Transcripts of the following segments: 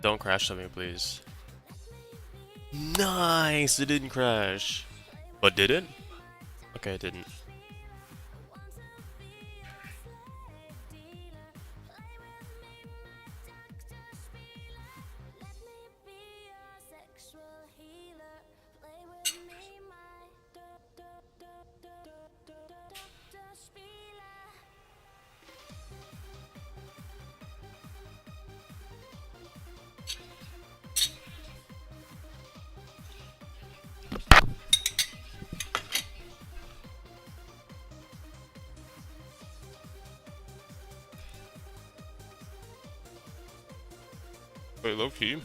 Don't crash on me, please. Nice! It didn't crash. But did it? Okay, it didn't. Wait, low key?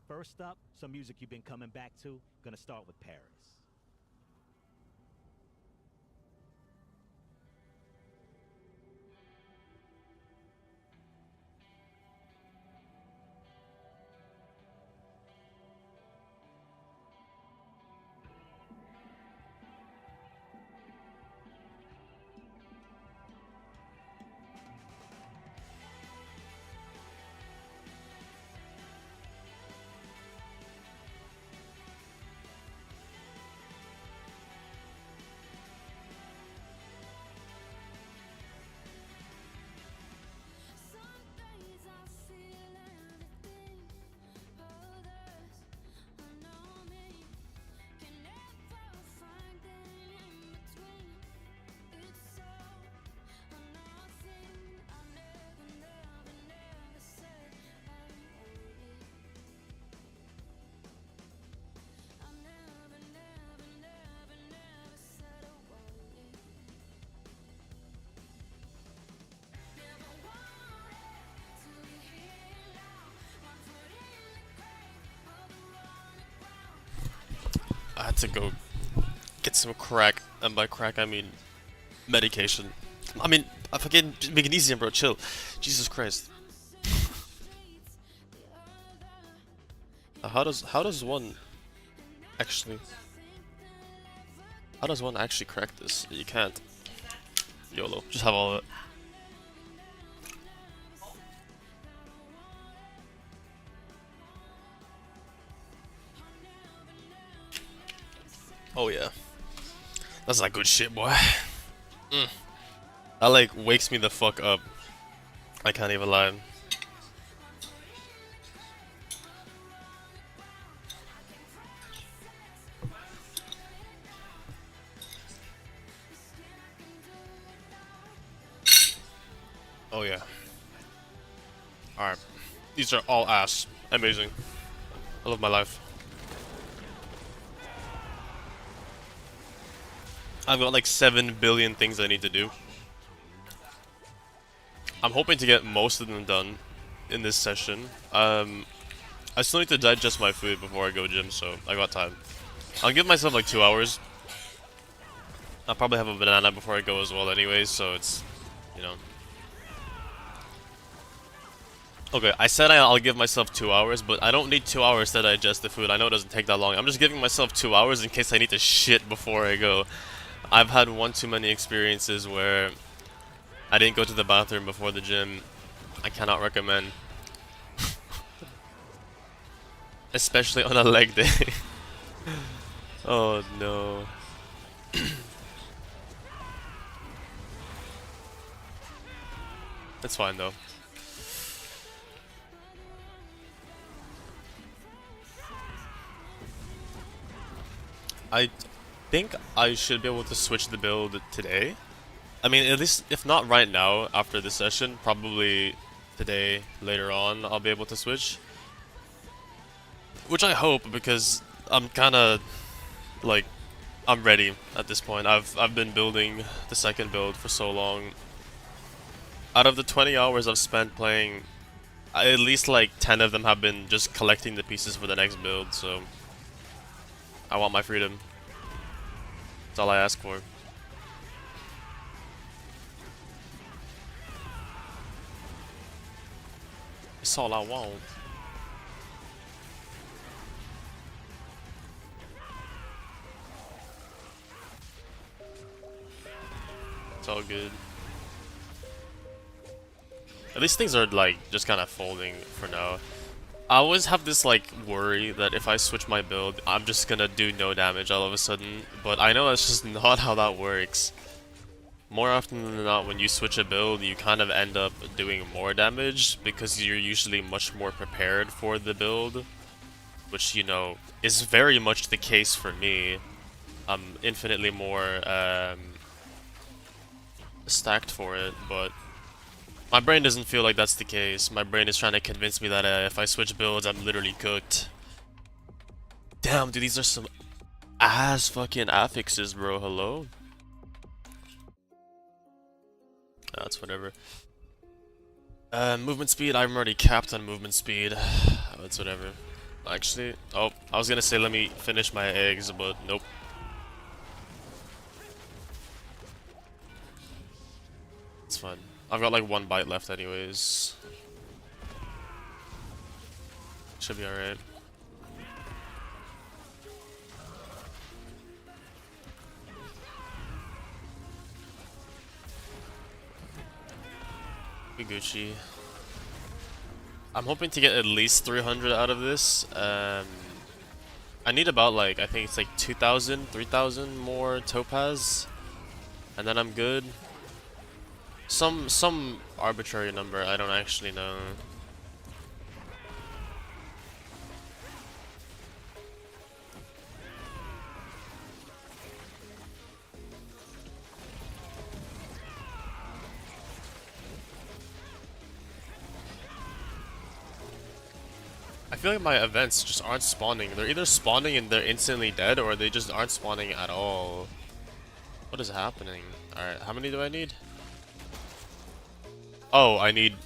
First up, some music you've been coming back to. Gonna start with Paris. I had to go get some crack, and by crack I mean medication. I mean, I fucking make it easy, bro. Chill. Jesus Christ. How does one actually how does one actually crack this? You can't. YOLO. Just have all of it. Oh yeah. That's like good shit, boy. That like wakes me the fuck up. I can't even lie. Oh yeah. Alright. These are all ass. Amazing. I love my life. I've got like 7 billion things I need to do. I'm hoping to get most of them done in this session. I still need to digest my food before I go gym, so I got time. I'll give myself like 2 hours. I'll probably have a banana before I go as well anyways, so it's, you know. Okay, I said I'll give myself 2 hours, but I don't need 2 hours to digest the food. I know it doesn't take that long. I'm just giving myself 2 hours in case I need to shit before I go. I've had one too many experiences where I didn't go to the bathroom before the gym. I cannot recommend. Especially on a leg day. Oh no. It's fine though. I think I should be able to switch the build today. I mean, at least, if not right now, after this session, probably today, later on, I'll be able to switch. Which I hope, because I'm kinda, like, I'm ready at this point. I've been building the second build for so long. Out of the 20 hours I've spent playing, at least like 10 of them have been just collecting the pieces for the next build, so I want my freedom. That's all I ask for. It's all I want. It's all good. At least things are like just kind of folding for now. I always have this like worry that if I switch my build, I'm just gonna do no damage all of a sudden. But I know that's just not how that works. More often than not, when you switch a build, you kind of end up doing more damage because you're usually much more prepared for the build. Which, you know, is very much the case for me. I'm infinitely more stacked for it, but my brain doesn't feel like that's the case. My brain is trying to convince me that if I switch builds, I'm literally cooked. Damn, dude, these are some ass fucking affixes, bro. Hello? That's whatever. Movement speed, I'm already capped on movement speed. That's whatever. Actually, oh, I was gonna say let me finish my eggs, but nope. It's fine. I've got like 1 bite left anyways. Should be alright. We Gucci. I'm hoping to get at least 300 out of this. I need about like, I think it's like 2,000, 3,000 more topaz. And then I'm good. Some arbitrary number, I don't actually know. I feel like my events just aren't spawning. They're either spawning and they're instantly dead, or they just aren't spawning at all. What is happening? Alright, how many do I need? Oh, I need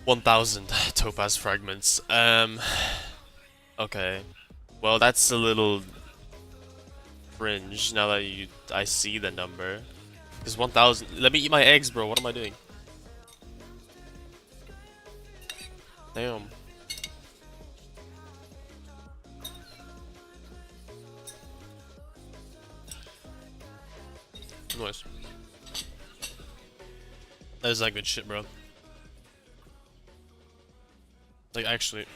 1,000 topaz fragments. Okay. Well, that's a little cringe now that I see the number. Because 1,000. Let me eat my eggs, bro. What am I doing? Damn. Nice. That is that good shit, bro. Like, actually.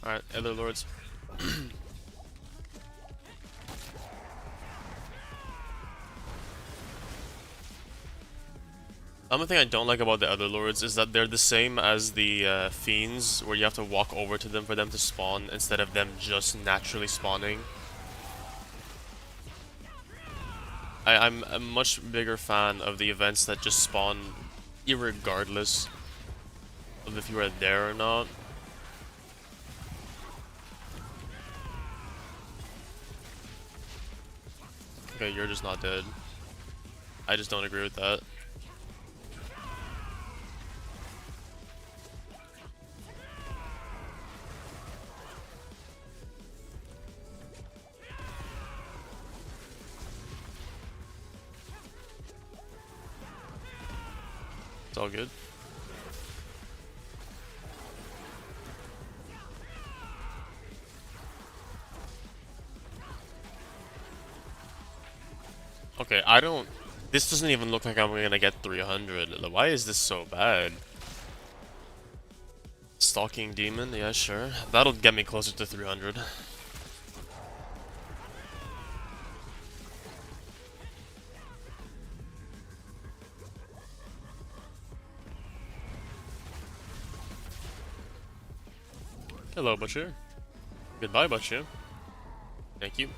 Alright, Other Lords. Another thing I don't like about the Other Lords is that they're the same as the Fiends, where you have to walk over to them for them to spawn, instead of them just naturally spawning. I'm a much bigger fan of the events that just spawn irregardless of if you are there or not. Okay, you're just not dead. I just don't agree with that. It's all good. Okay, I don't... This doesn't even look like I'm gonna get 300. Why is this so bad? Stalking Demon? Yeah, sure. That'll get me closer to 300. Hello, Butcher. Goodbye, Butcher. Thank you.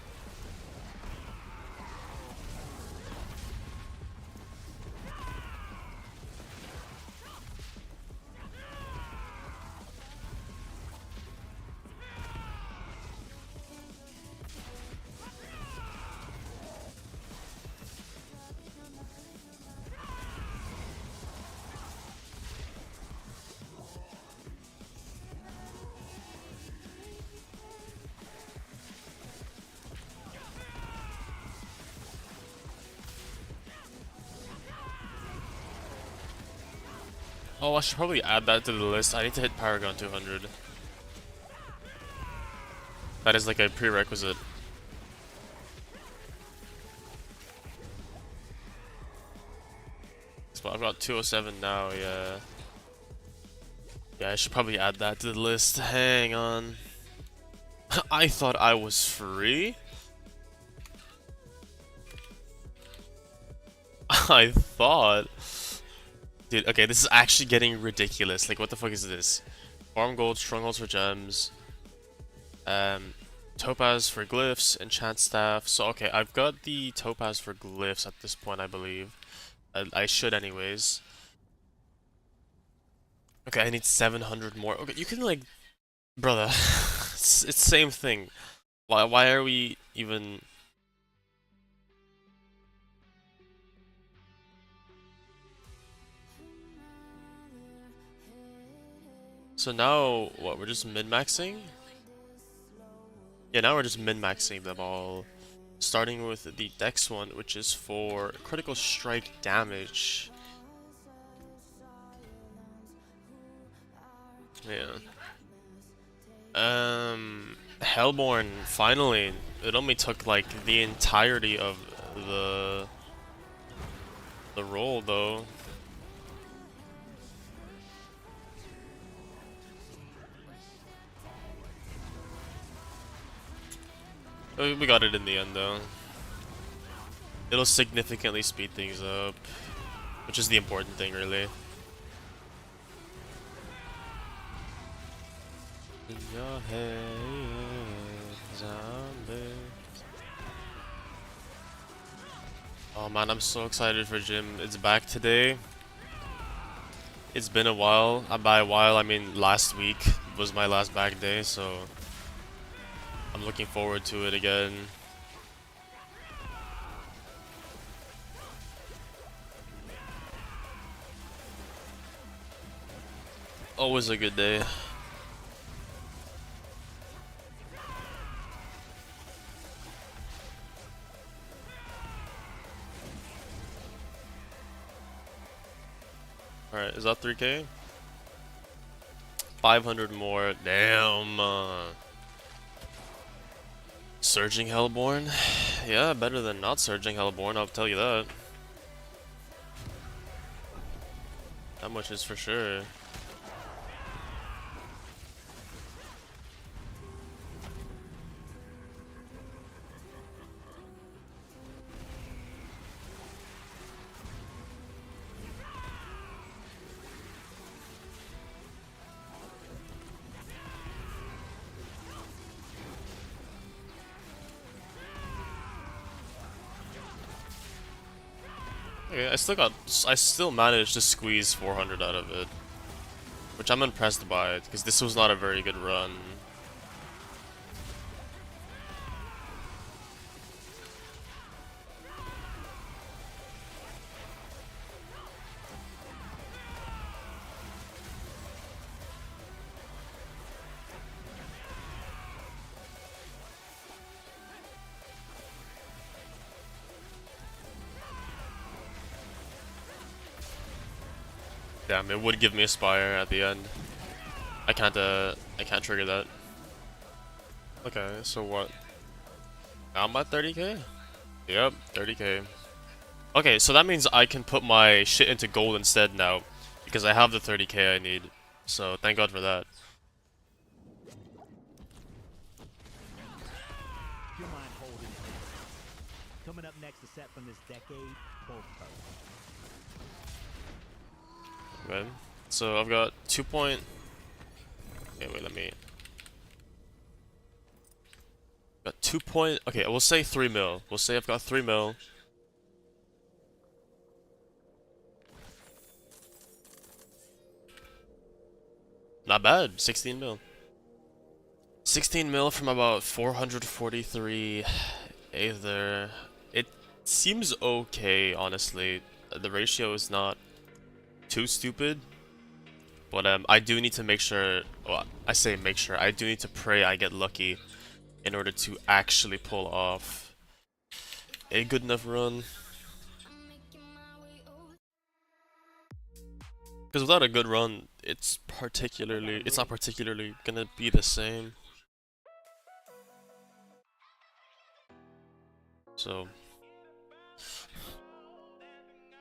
Oh, I should probably add that to the list. I need to hit Paragon 200. That is like a prerequisite. So I've got 207 now, yeah. Yeah, I should probably add that to the list. Hang on. I thought I was free? I thought... Dude, okay, this is actually getting ridiculous. Like, what the fuck is this? Farm gold, strongholds for gems. Topaz for glyphs, enchant staff. So, okay, I've got the topaz for glyphs at this point, I believe. I should anyways. Okay, I need 700 more. Okay, you can like... Brother, it's same thing. Why are we even... So now, what, we're just min-maxing? Yeah, now we're just min-maxing them all. Starting with the Dex one, which is for critical strike damage. Yeah. Hellborn, finally. It only took like the entirety of the roll though. We got it in the end though. It'll significantly speed things up, which is the important thing really. In your head, zombie. Oh man, I'm so excited for gym. It's back today. It's been a while. By a while, I mean last week was my last back day, so I'm looking forward to it again. Always a good day. Alright, is that 3k? 500 more. Damn. Surging Hellborn? Yeah, better than not Surging Hellborn, I'll tell you that. That much is for sure. Okay, I still managed to squeeze 400 out of it. Which I'm impressed by, because this was not a very good run. Damn, it would give me a Spire at the end. I can't trigger that. Okay, so what? Now I'm at 30k? Yep, 30k. Okay, so that means I can put my shit into gold instead now, because I have the 30k I need. So thank God for that. Do you mind holding it? Coming up next, a set from this decade, both Okay, so I've got 2 point... Okay, wait, let me... Got 2 point... Okay, we'll say 3 mil. We'll say I've got 3 mil. Not bad, 16 mil. 16 mil from about 443 Aether. It seems okay, honestly. The ratio is not too stupid. But I do need to make sure, well, I say make sure, I do need to pray I get lucky in order to actually pull off a good enough run. Because without a good run, it's not particularly gonna be the same. So,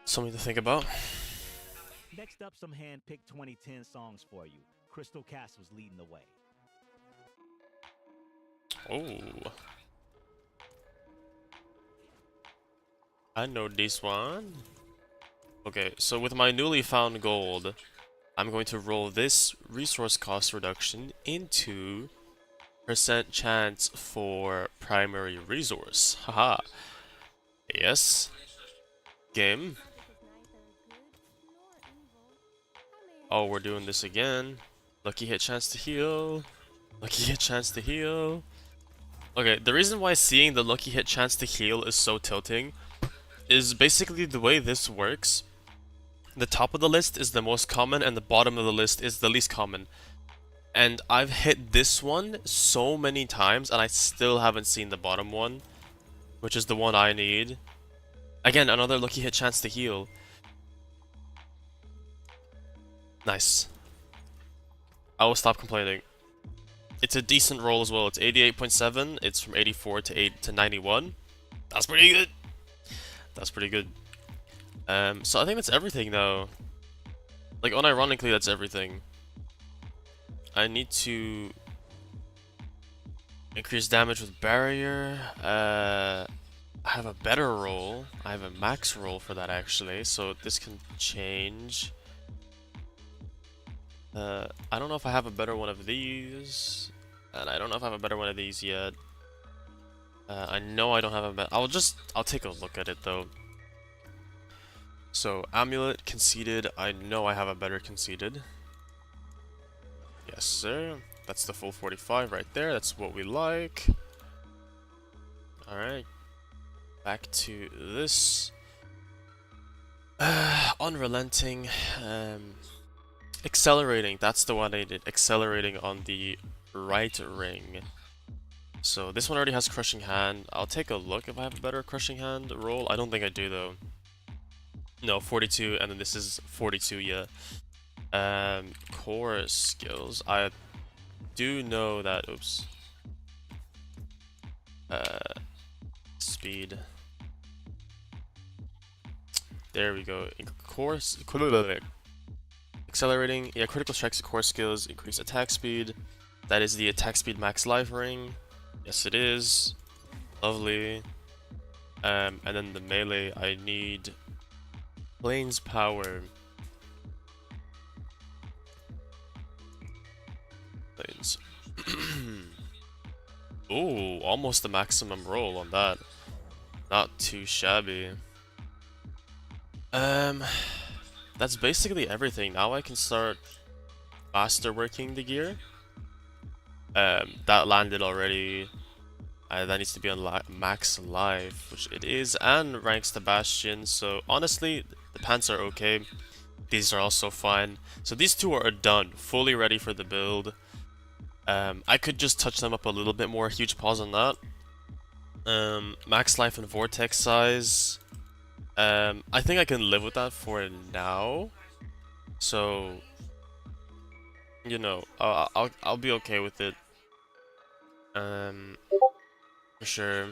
something to think about. Next up, some hand-picked 2010 songs for you. Crystal Castle's leading the way. Oh. I know this one. Okay, so with my newly found gold, I'm going to roll this resource cost reduction into percent chance for primary resource. Haha. Yes. Game. Oh, we're doing this again. Lucky hit chance to heal. Lucky hit chance to heal. Okay, the reason why seeing the lucky hit chance to heal is so tilting is basically the way this works. The top of the list is the most common and the bottom of the list is the least common. And I've hit this one so many times and I still haven't seen the bottom one, which is the one I need. Again, another lucky hit chance to heal. Nice. I will stop complaining. It's a decent roll as well. It's 88.7. It's from 84 to 91. That's pretty good. That's pretty good. So I think that's everything though. Like, unironically, that's everything. I need to increase damage with barrier. I have a better roll. I have a max roll for that actually, so this can change. I don't know if I have a better one of these, and I don't know if I have a better one of these yet. I know I don't have a better. I'll take a look at it though. So, Amulet, Conceited, I know I have a better Conceited. Yes, sir. That's the full 45 right there, that's what we like. Alright. Back to this. Unrelenting. Accelerating, that's the one I did. Accelerating on the right ring. So, this one already has Crushing Hand. I'll take a look if I have a better Crushing Hand roll. I don't think I do though. No, 42, and then this is 42, yeah. Core skills. I do know that, oops. Speed. There we go. Accelerating, yeah, critical strikes, core skills, increase attack speed. That is the attack speed max life ring. Yes, it is. Lovely. And then the melee, I need Plains Power. Plains. Ooh, almost the maximum roll on that. Not too shabby. That's basically everything. Now I can start faster working the gear. That landed already. That needs to be on max life, which it is, and ranks the Bastion. So honestly, the pants are okay. These are also fine. So these two are done, fully ready for the build. I could just touch them up a little bit more. Huge pause on that. Max life and vortex size. I think I can live with that for now. So, you know, I'll be okay with it. For sure.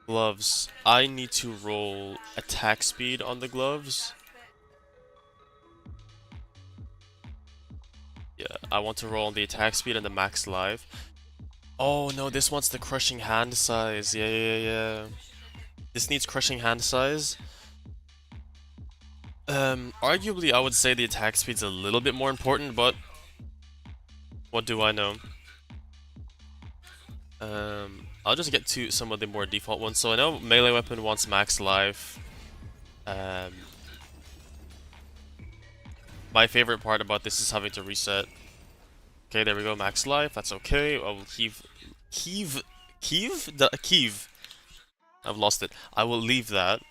Gloves. I need to roll attack speed on the gloves. Yeah, I want to roll on the attack speed and the max life. Oh no, this wants the crushing hand size. Yeah. This needs crushing hand size. Arguably I would say the attack speed's a little bit more important, but what do I know? I'll just get to some of the more default ones. So I know melee weapon wants max life. My favorite part about this is having to reset. Okay, there we go, max life. That's okay. I will Keeve. I've lost it. I will leave that.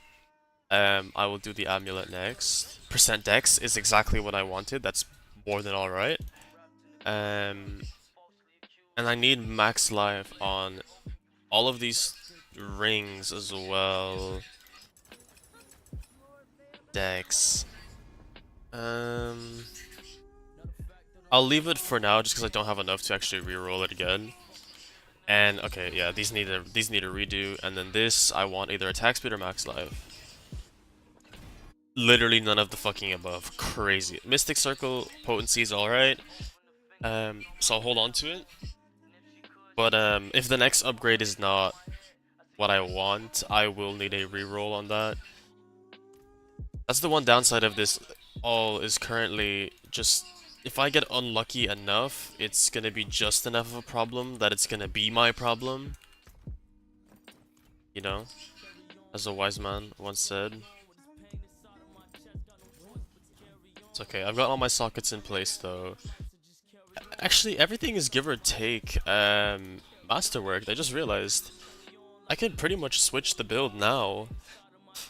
I will do the amulet next. Percent dex is exactly what I wanted. That's more than alright. And I need max life on all of these rings as well. Dex. I'll leave it for now just because I don't have enough to actually re-roll it again. And okay, yeah, these need a redo, and then this I want either attack speed or max life. Literally none of the fucking above. Crazy. Mystic Circle potency is alright. So I'll hold on to it. But if the next upgrade is not what I want, I will need a reroll on that. That's the one downside of this all is currently just if I get unlucky enough, it's gonna be just enough of a problem that it's gonna be my problem. You know? As a wise man once said. It's okay, I've got all my sockets in place though. Actually, everything is give or take masterwork. I just realized I can pretty much switch the build now.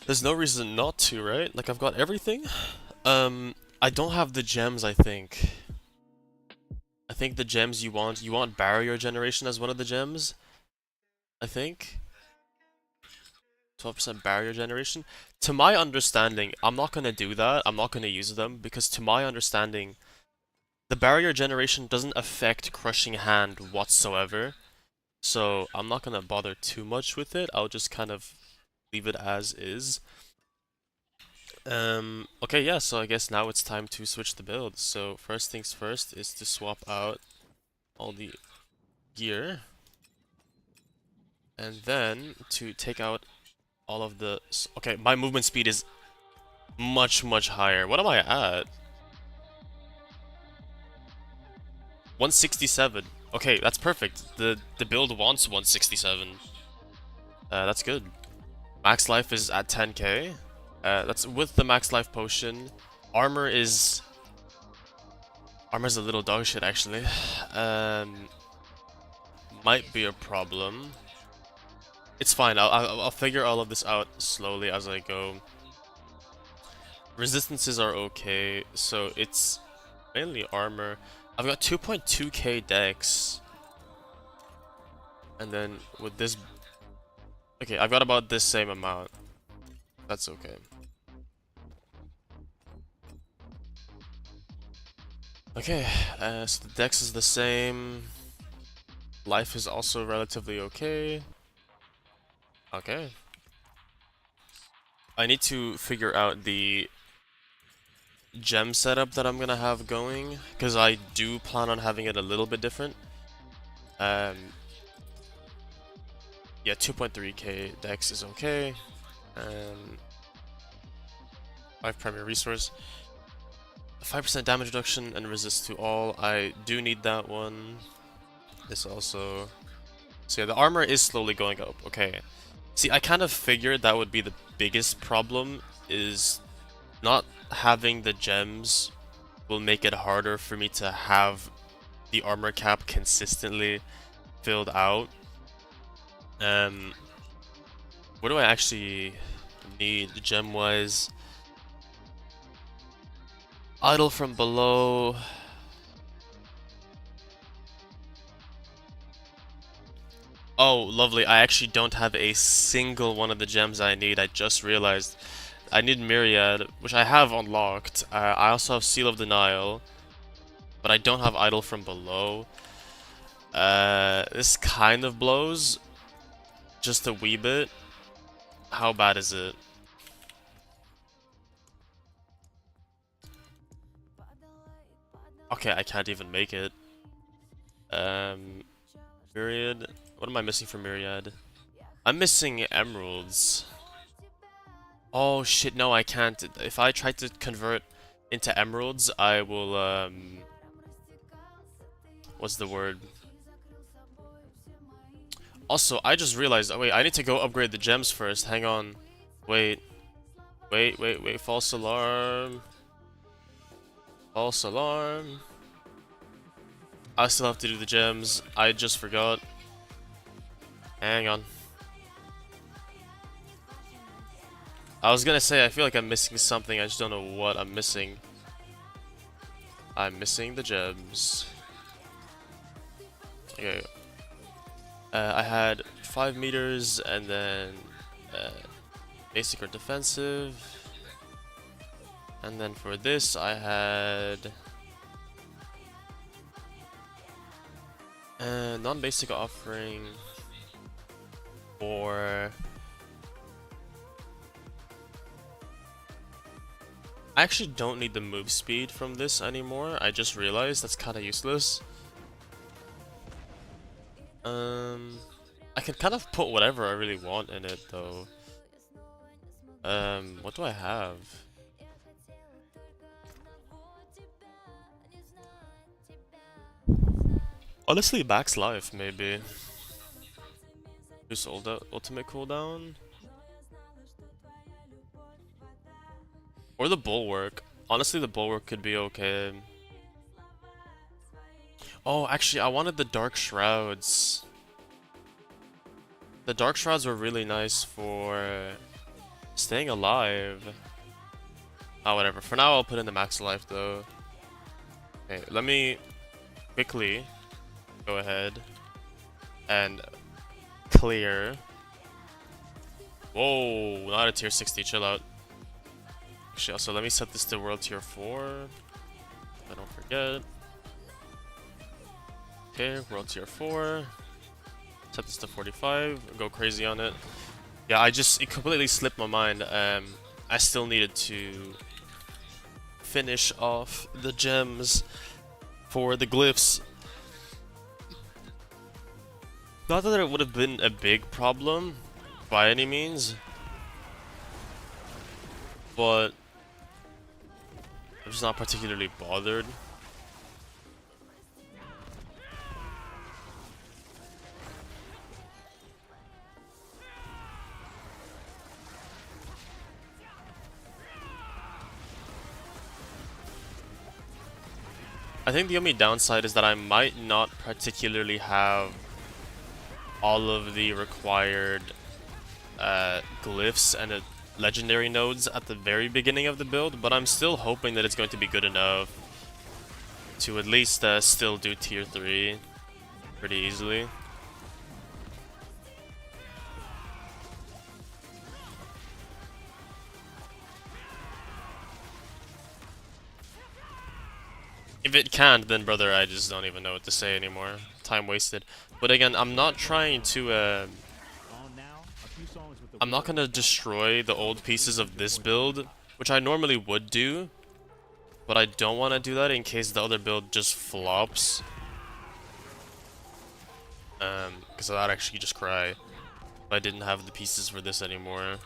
There's no reason not to, right? Like, I've got everything. I don't have the gems, I think. I think the gems you want barrier generation as one of the gems. I think. 12% barrier generation. To my understanding, I'm not gonna do that. I'm not gonna use them because to my understanding, the barrier generation doesn't affect Crushing Hand whatsoever. So I'm not gonna bother too much with it. I'll just kind of leave it as is. Okay, yeah, so I guess now it's time to switch the build. So first things first is to swap out all the gear. And then to take out all of the... Okay, my movement speed is much, much higher. What am I at? 167. Okay, that's perfect. The build wants 167. That's good. Max life is at 10k. That's with the max life potion. Armor's a little dog shit actually. Might be a problem. It's fine. I'll figure all of this out slowly as I go. Resistances are okay, so it's mainly armor. I've got 2.2k dex. And then with this... Okay, I've got about this same amount. That's okay. Okay, so the dex is the same. Life is also relatively okay. Okay. I need to figure out the gem setup that I'm gonna have going, because I do plan on having it a little bit different. Yeah, 2.3k dex is okay. 5 primary resource. 5% damage reduction and resist to all. I do need that one. This also. So yeah, the armor is slowly going up. Okay. See, I kind of figured that would be the biggest problem, is not having the gems will make it harder for me to have the armor cap consistently filled out. What do I actually need gem-wise? Idle from below. Oh, lovely. I actually don't have a single one of the gems I need. I just realized. I need Myriad, which I have unlocked. I also have Seal of Denial, but I don't have Idle from below. This kind of blows. Just a wee bit. How bad is it? Okay, I can't even make it. Myriad. What am I missing for Myriad? I'm missing emeralds. Oh shit, no, I can't. If I try to convert into emeralds, I will, what's the word? Also, I just realized, oh wait, I need to go upgrade the gems first. Hang on. Wait. Wait, false alarm. False alarm. I still have to do the gems. I just forgot. Hang on. I was gonna say, I feel like I'm missing something. I just don't know what I'm missing. I'm missing the gems. Okay. I had 5 meters and then basic or defensive. And then for this, I had non-basic offering for. I actually don't need the move speed from this anymore. I just realized that's kind of useless. I can kind of put whatever I really want in it though. What do I have? Honestly, Max Life maybe. Use ultimate cooldown. Or the Bulwark. Honestly, the Bulwark could be okay. Oh, actually, I wanted the Dark Shrouds. The Dark Shrouds were really nice for staying alive. Oh, whatever. For now, I'll put in the Max Life, though. Okay, let me quickly go ahead and clear. Whoa, not a tier 60. Chill out. Actually, also, let me set this to World Tier 4. I don't forget. Okay, World Tier 4. Set this to 45. Go crazy on it. Yeah, it completely slipped my mind. I still needed to finish off the gems for the glyphs. Not that it would have been a big problem by any means, but I'm just not particularly bothered. I think the only downside is that I might not particularly have all of the required glyphs and legendary nodes at the very beginning of the build, but I'm still hoping that it's going to be good enough to at least still do tier 3 pretty easily. If it can't, then brother, I just don't even know what to say anymore. Time wasted. But again, I'm not trying to I'm not gonna destroy the old pieces of this build, which I normally would do, but I don't want to do that in case the other build just flops. Because I'd actually just cry if I didn't have the pieces for this anymore.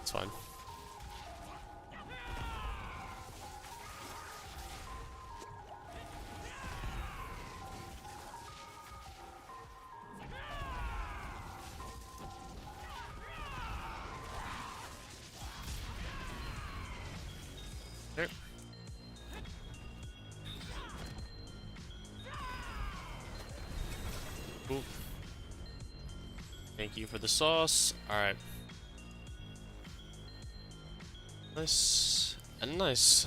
It's fine. Here. Cool. Thank you for the sauce. Alright. Nice. And nice.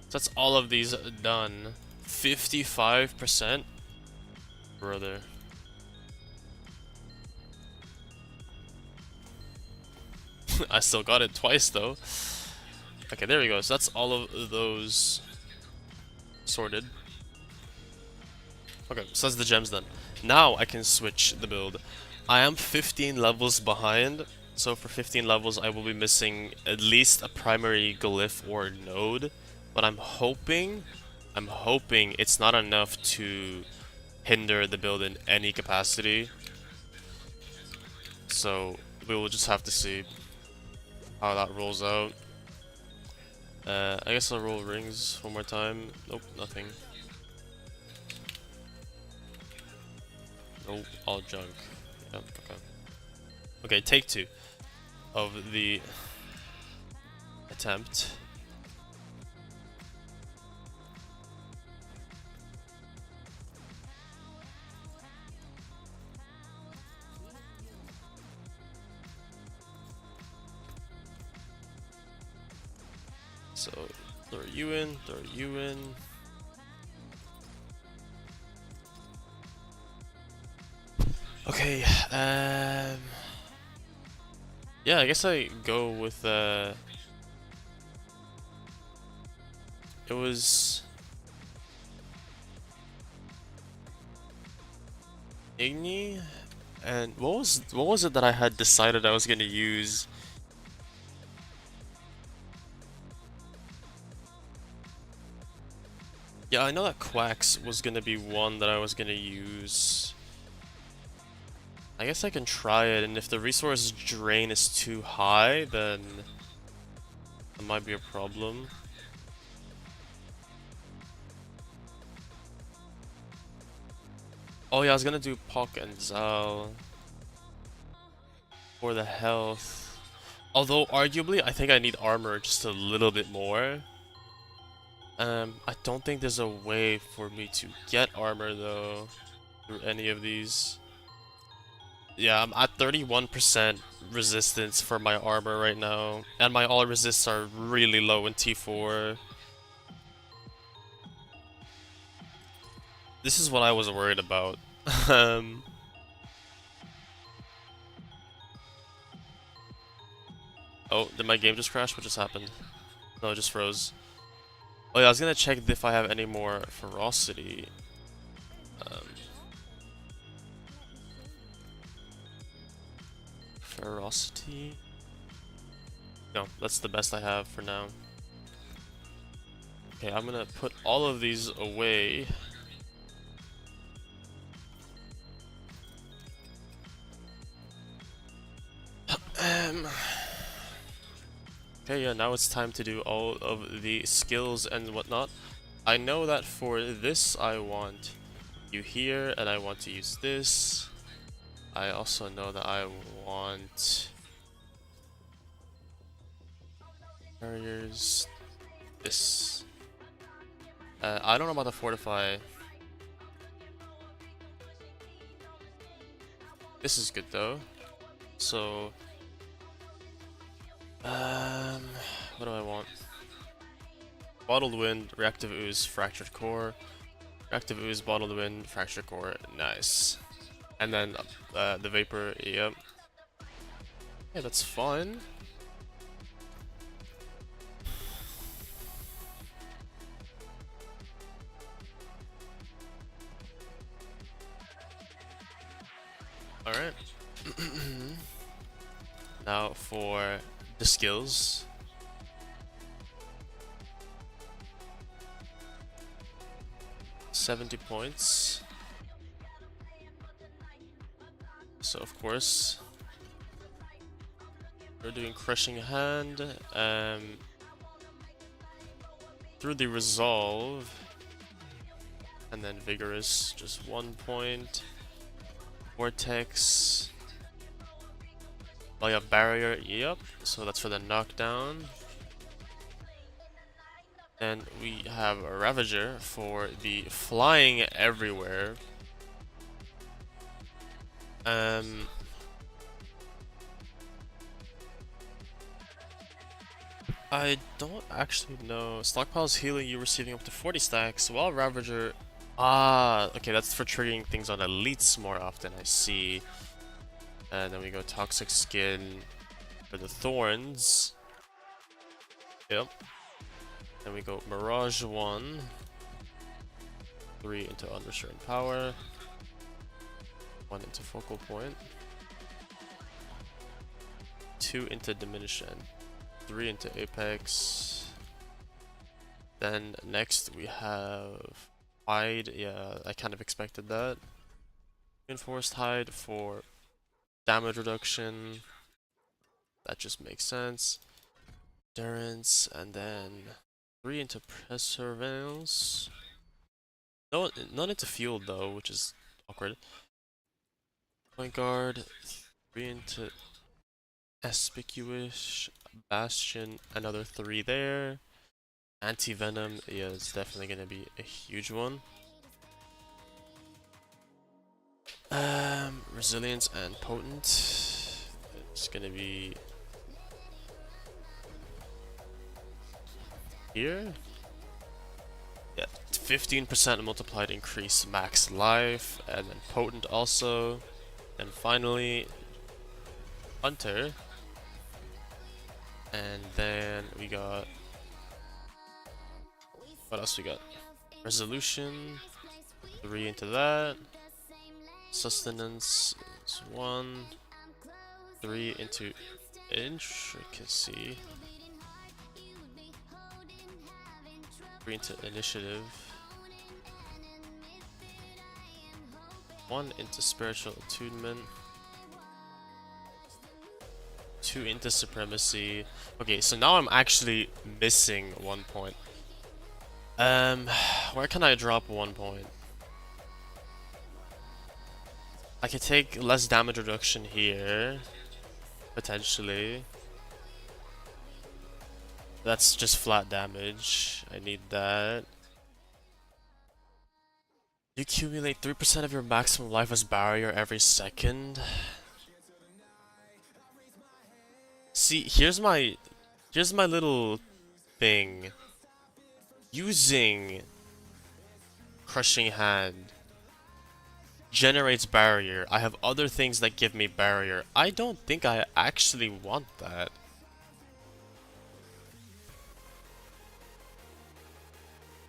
So that's all of these done. 55%? Brother. I still got it twice though. Okay, there we go. So that's all of those sorted. Okay, so that's the gems then. Now I can switch the build. I am 15 levels behind, so for 15 levels I will be missing at least a primary glyph or node, but I'm hoping it's not enough to hinder the build in any capacity. So we will just have to see how that rolls out. I guess I'll roll rings one more time. Nope, nothing. Nope, all junk. Yep, okay. Okay, take 2 of the attempt. So Throw you in, throw you in. Okay, yeah, I guess I go with, it was Igni, and what was it that I had decided I was gonna use? Yeah, I know that Quacks was gonna be one that I was gonna use. I guess I can try it, and if the resource drain is too high, then that might be a problem. Oh yeah, I was gonna do Pok and Zal for the health. Although, arguably, I think I need armor just a little bit more. I don't think there's a way for me to get armor, though, through any of these. Yeah, I'm at 31% resistance for my armor right now, and my all resists are really low in T4. This is what I was worried about. Oh, did my game just crash? What just happened? No, it just froze. Oh yeah, I was gonna check if I have any more ferocity. Ferocity? No, that's the best I have for now. Okay, I'm gonna put all of these away. Okay, yeah, now it's time to do all of the skills and whatnot. I know that for this I want you here, and I want to use this. I also know that I want barriers. This. I don't know about the fortify. This is good though. So, what do I want? Bottled Wind, Reactive Ooze, Fractured Core. Reactive Ooze, Bottled Wind, Fractured Core. Nice. And then the Vapor, yep. Yeah, that's fun. Alright. Now for the skills. $70 points. So of course we're doing Crushing Hand. Through the Resolve. And then Vigorous, just 1 point. Vortex. Oh yeah, Barrier, yep. So that's for the knockdown. Then we have a Ravager for the flying everywhere. I don't actually know. Stockpile's healing you receiving up to 40 stacks, while Ravager... Ah, okay, that's for triggering things on elites more often, I see. And then we go Toxic Skin for the Thorns. Yep. Then we go Mirage 1. 3 into Unrestrained Power. 1 into Focal Point. 2 into Diminution. 3 into Apex. Then next we have Hide. Yeah, I kind of expected that. Enforced Hide for damage reduction. That just makes sense. Endurance, and then 3 into Perseverance. No, none into Fuel though, which is awkward. Point Guard, 3 into Aspicuous, Bastion, another 3 there. Anti-Venom, yeah, it's definitely gonna be a huge one. Resilience and Potent. It's gonna be here. Yeah, 15% multiplied increase max life, and then potent also. And finally, Hunter. And then we got, what else we got? Resolution, 3 into that. Sustenance is 1. 3 into intricacy. 3 into initiative. 1 into spiritual attunement. 2 into supremacy. Okay, so now I'm actually missing 1 point. Where can I drop 1 point? I could take less damage reduction here, potentially. That's just flat damage. I need that. You accumulate 3% of your maximum life as barrier every second. See, here's my little thing. Using Crushing Hand generates barrier. I have other things that give me barrier. I don't think I actually want that.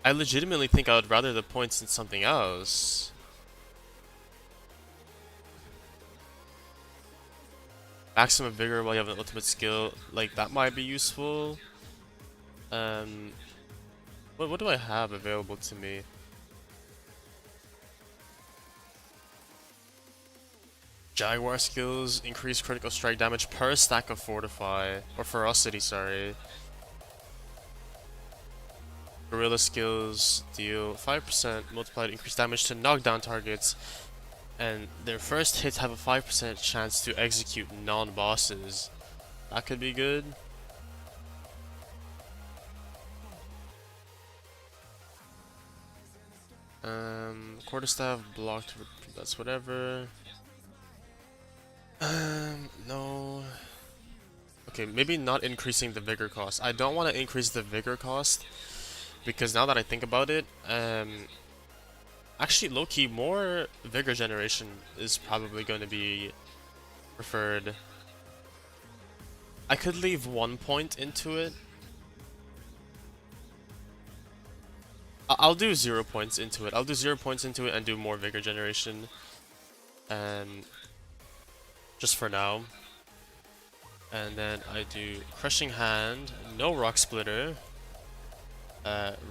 I legitimately think I would rather the points than something else. Maximum vigor while you have an ultimate skill, like that might be useful. What do I have available to me? Jaguar skills increase critical strike damage per stack of Fortify or Ferocity, sorry. Gorilla skills deal 5% multiplied increased damage to knockdown targets, and their first hits have a 5% chance to execute non-bosses. That could be good. Quarterstaff blocked, that's whatever. No. Okay, maybe not increasing the vigor cost. I don't want to increase the vigor cost because now that I think about it, actually low-key more vigor generation is probably going to be preferred. I could leave 1 point into it. I'll do 0 points into it. I'll do 0 points into it and do more vigor generation. Just for now. And then I do Crushing Hand, no Rock Splitter,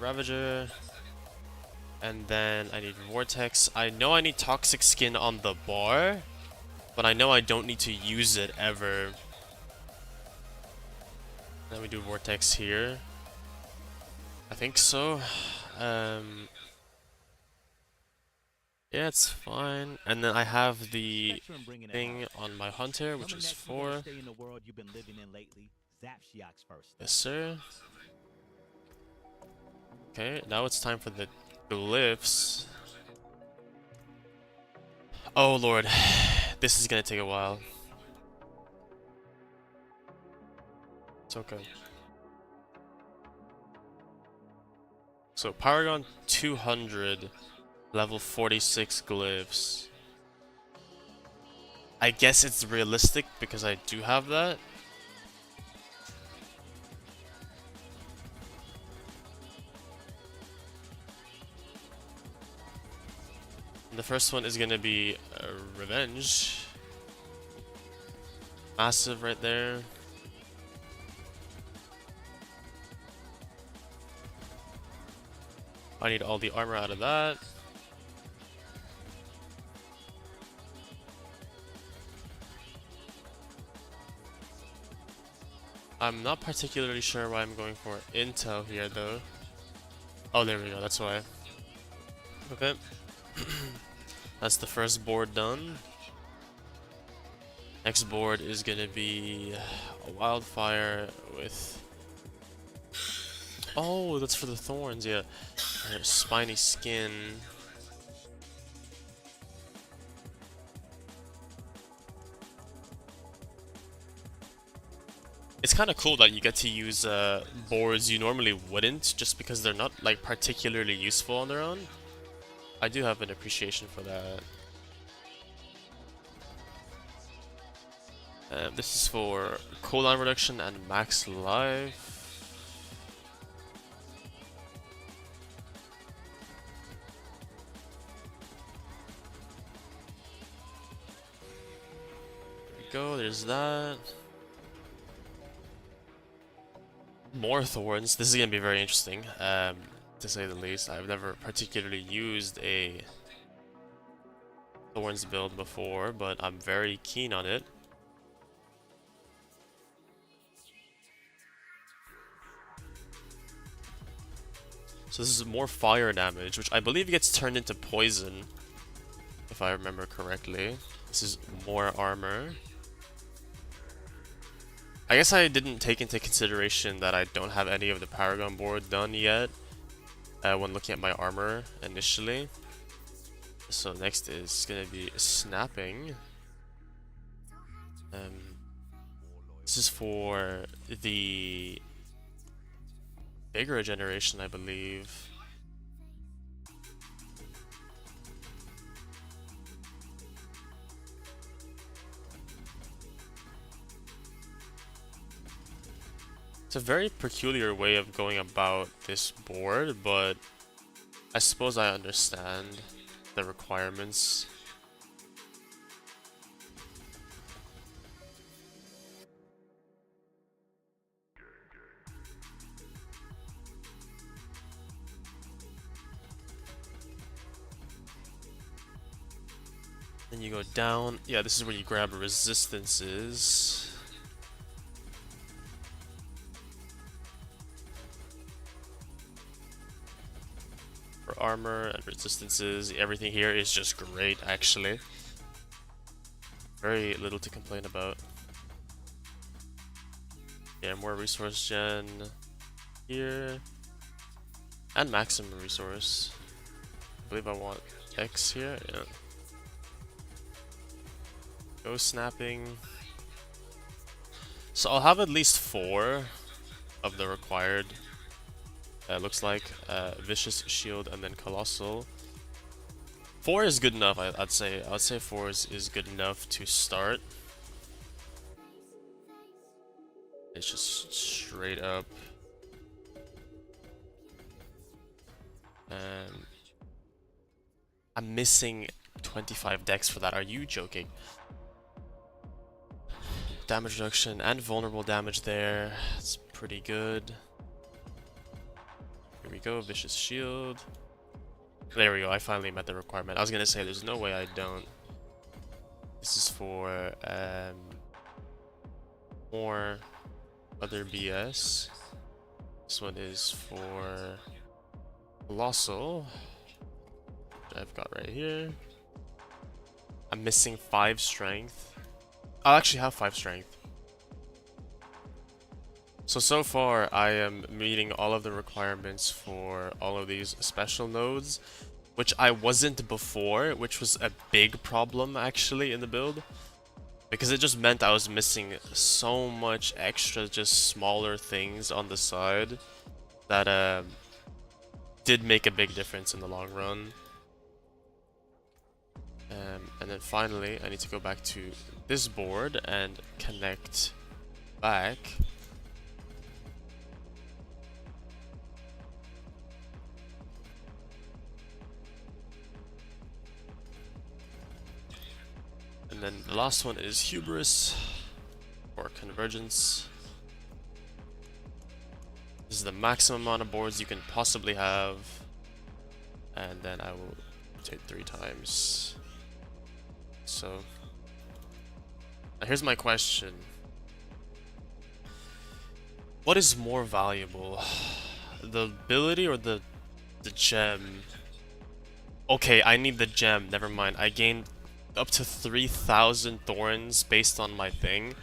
Ravager, and then I need Vortex. I know I need Toxic Skin on the bar, but I know I don't need to use it ever. Then we do Vortex here. I think so. Yeah, it's fine. And then I have the Spectrum bringing it thing home. on my Hunter, which Coming is next, we're gonna 4. stay in the world you've been living in lately. Zapshiok's first. Yes, sir. Okay, now it's time for the glyphs. Oh lord, this is gonna take a while. It's okay. So Paragon 200, level 46 glyphs. I guess it's realistic because I do have that. And the first one is gonna be Revenge. Massive right there. I need all the armor out of that. I'm not particularly sure why I'm going for intel here though. Oh, there we go, that's why. Okay. That's the first board done. Next board is gonna be a Wildfire with... Oh, that's for the thorns, yeah. Spiny Skin. It's it's kind of cool that you get to use boards you normally wouldn't, just because they're not like particularly useful on their own. I do have an appreciation for that. This is for cooldown reduction and max life. There we go, there's that. More thorns. This is gonna be very interesting, to say the least. I've never particularly used a thorns build before, but I'm very keen on it. So this is more fire damage, which I believe gets turned into poison, if I remember correctly. This is more armor. I guess I didn't take into consideration that I don't have any of the Paragon board done yet when looking at my armor initially. So next is gonna be snapping. This is for the bigger regeneration, I believe. It's a very peculiar way of going about this board, but I suppose I understand the requirements. Then you go down. Yeah, this is where you grab resistances. For armor and resistances, everything here is just great, actually. Very little to complain about. Yeah, more resource gen here. And maximum resource. I believe I want X here, yeah. Go snapping. So I'll have at least 4 of the required. Looks like Vicious Shield and then Colossal. 4 is good enough, I'd say. I'd say 4 is good enough to start. It's just straight up. I'm missing 25 dex for that. Are you joking? Damage reduction and vulnerable damage there. It's pretty good. Here we go, Vicious Shield. There we go, I finally met the requirement. I was gonna say, there's no way I don't. This is for more other BS. This one is for Colossal, which I've got right here. I'm missing 5 strength. I'll actually have 5 strength. So far, I am meeting all of the requirements for all of these special nodes, which I wasn't before, which was a big problem actually in the build. Because it just meant I was missing so much extra, just smaller things on the side that did make a big difference in the long run. And then finally, I need to go back to this board and connect back. And then the last one is Hubris, or Convergence. This is the maximum amount of boards you can possibly have. And then I will rotate 3 times. So, now here's my question. What is more valuable? The ability or the gem? Okay, I need the gem, never mind. I gained up to 3,000 thorns based on my thing.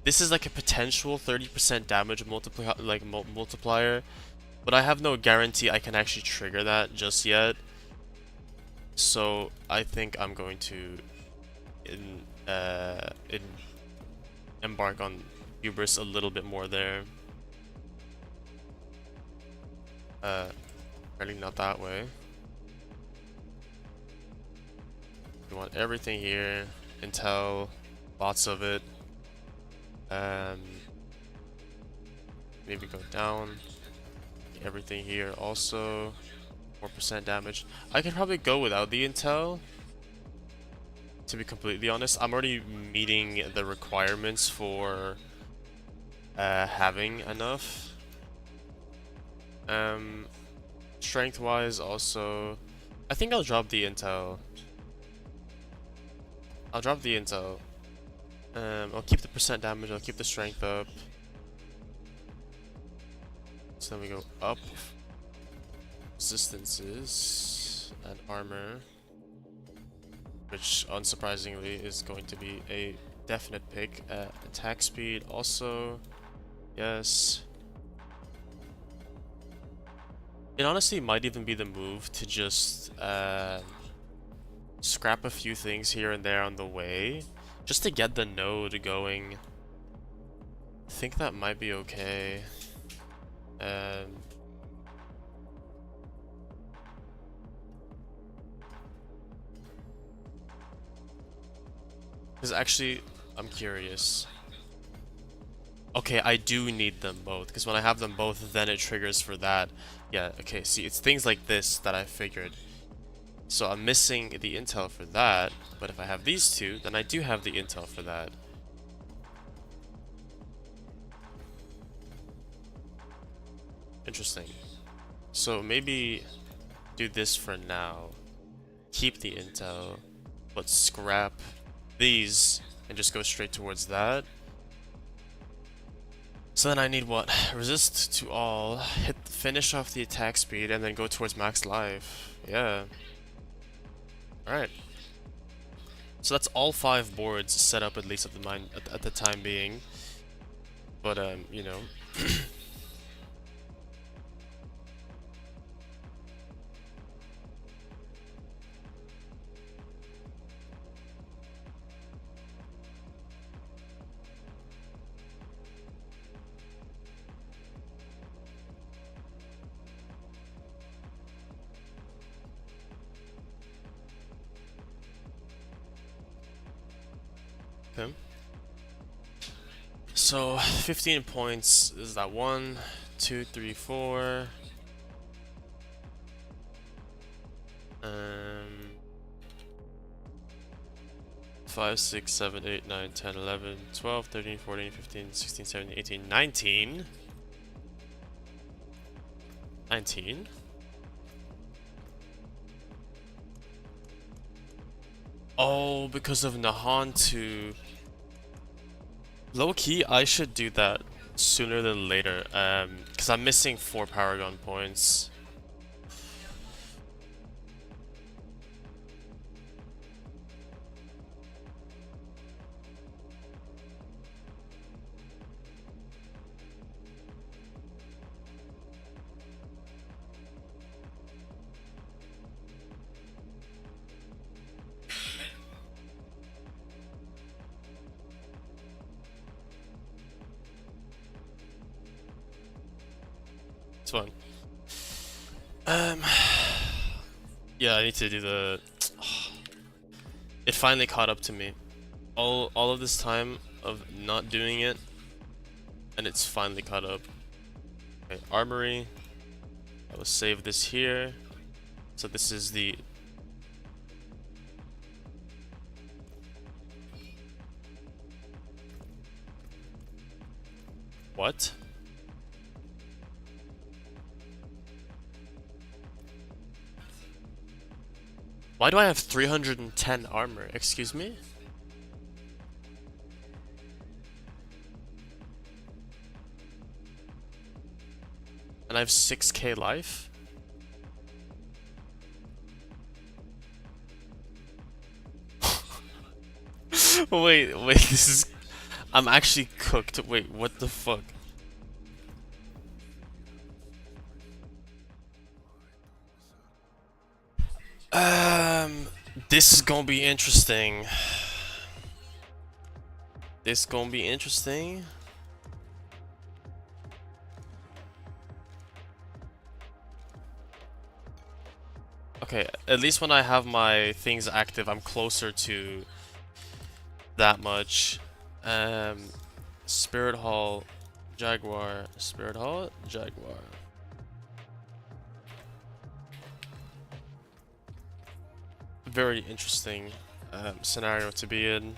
This is like a potential 30% damage multiplier, but I have no guarantee I can actually trigger that just yet. So I think I'm going to embark on hubris a little bit more there. Really not that way. You want everything here, intel, lots of it. Maybe go down. Everything here also. 4% damage. I could probably go without the intel. To be completely honest, I'm already meeting the requirements for having enough. Strength-wise, also, I think I'll drop the intel. I'll drop the intel. I'll keep the percent damage. I'll keep the strength up. So then we go up. Resistances and armor, which unsurprisingly is going to be a definite pick. Attack speed also, yes. It honestly might even be the move to just scrap a few things here and there on the way, just to get the node going. I think that might be okay. Because actually, I'm curious. Okay, I do need them both, because when I have them both, then it triggers for that. Yeah, okay, see, it's things like this that I figured. So I'm missing the intel for that, but if I have these two, then I do have the intel for that. Interesting. So maybe do this for now. Keep the intel, but scrap these and just go straight towards that. So then I need what? Resist to all, finish off the attack speed, and then go towards max life. Yeah. Alright. So that's all 5 boards set up, at least at the time being. But you know. Okay. So 15 points is that 1, 2, 3, 4. 5, 6, 7, 8, 9, 10, 11, 12, 13, 14, 15, 16, 17, 18, 19. 19. Oh, because of Nahan to... Low-key, I should do that sooner than later, because I'm missing 4 Paragon points. It's fine. Yeah, I need to do the... It finally caught up to me. All of this time of not doing it, and it's finally caught up. Okay, armory. I will save this here. So this is the... What? Why do I have 310 armor? Excuse me? And I have 6k life? Wait, this is... I'm actually cooked. Wait, what the fuck? This is gonna be interesting. This gonna be interesting. Okay, at least when I have my things active, I'm closer to that much. Spirit Hall, Jaguar, Spirit Hall, Jaguar. Very interesting scenario to be in.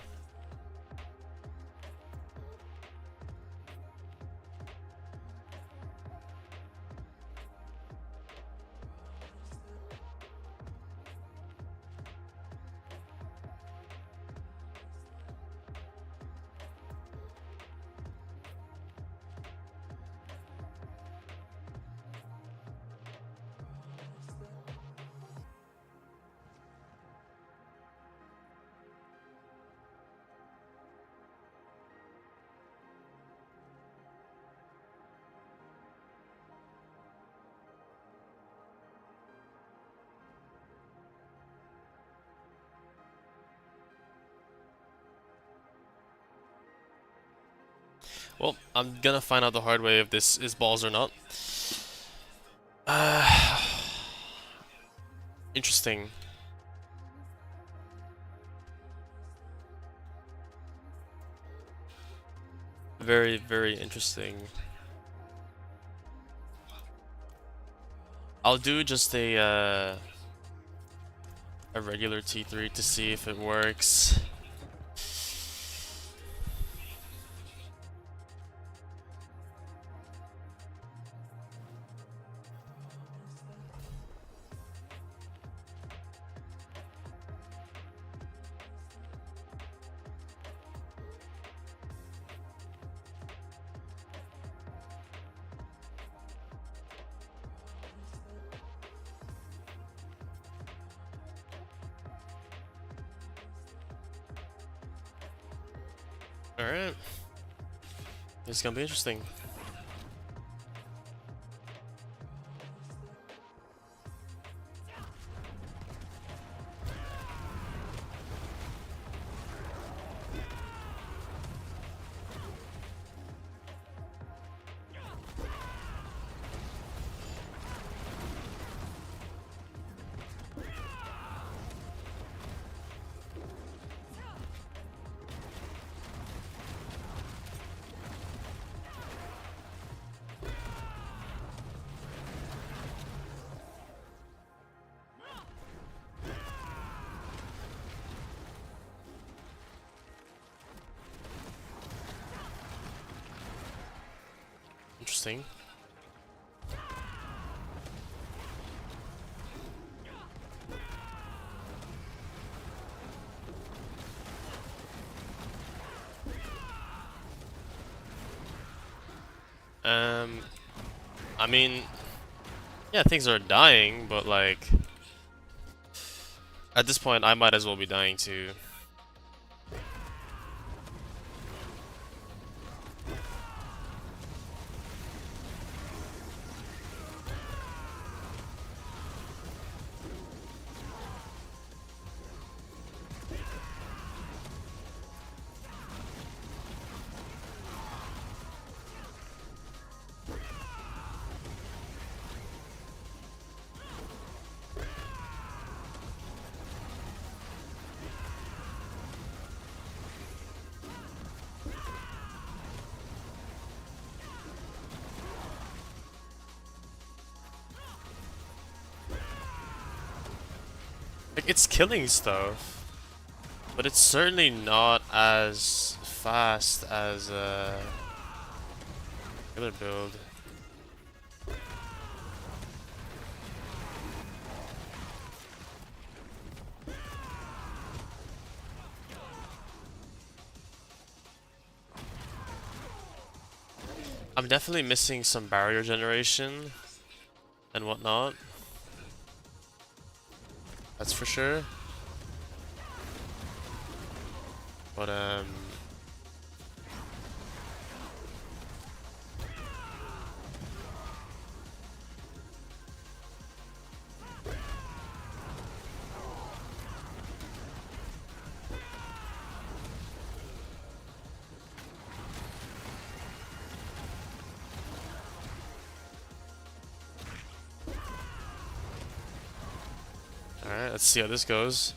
Well, I'm gonna find out the hard way if this is balls or not. Interesting. Very, very interesting. I'll do just a regular T3 to see if it works. Alright. This is gonna be interesting. Interesting. I mean, yeah, things are dying, but like, at this point, I might as well be dying too. Like, it's killing stuff, but it's certainly not as fast as other build. I'm definitely missing some barrier generation and whatnot. That's for sure. But Let's see how this goes.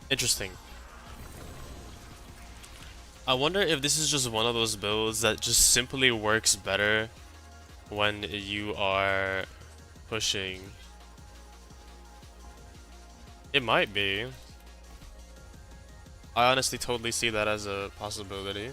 Interesting. I wonder if this is just one of those builds that just simply works better when you are pushing. It might be. I honestly totally see that as a possibility.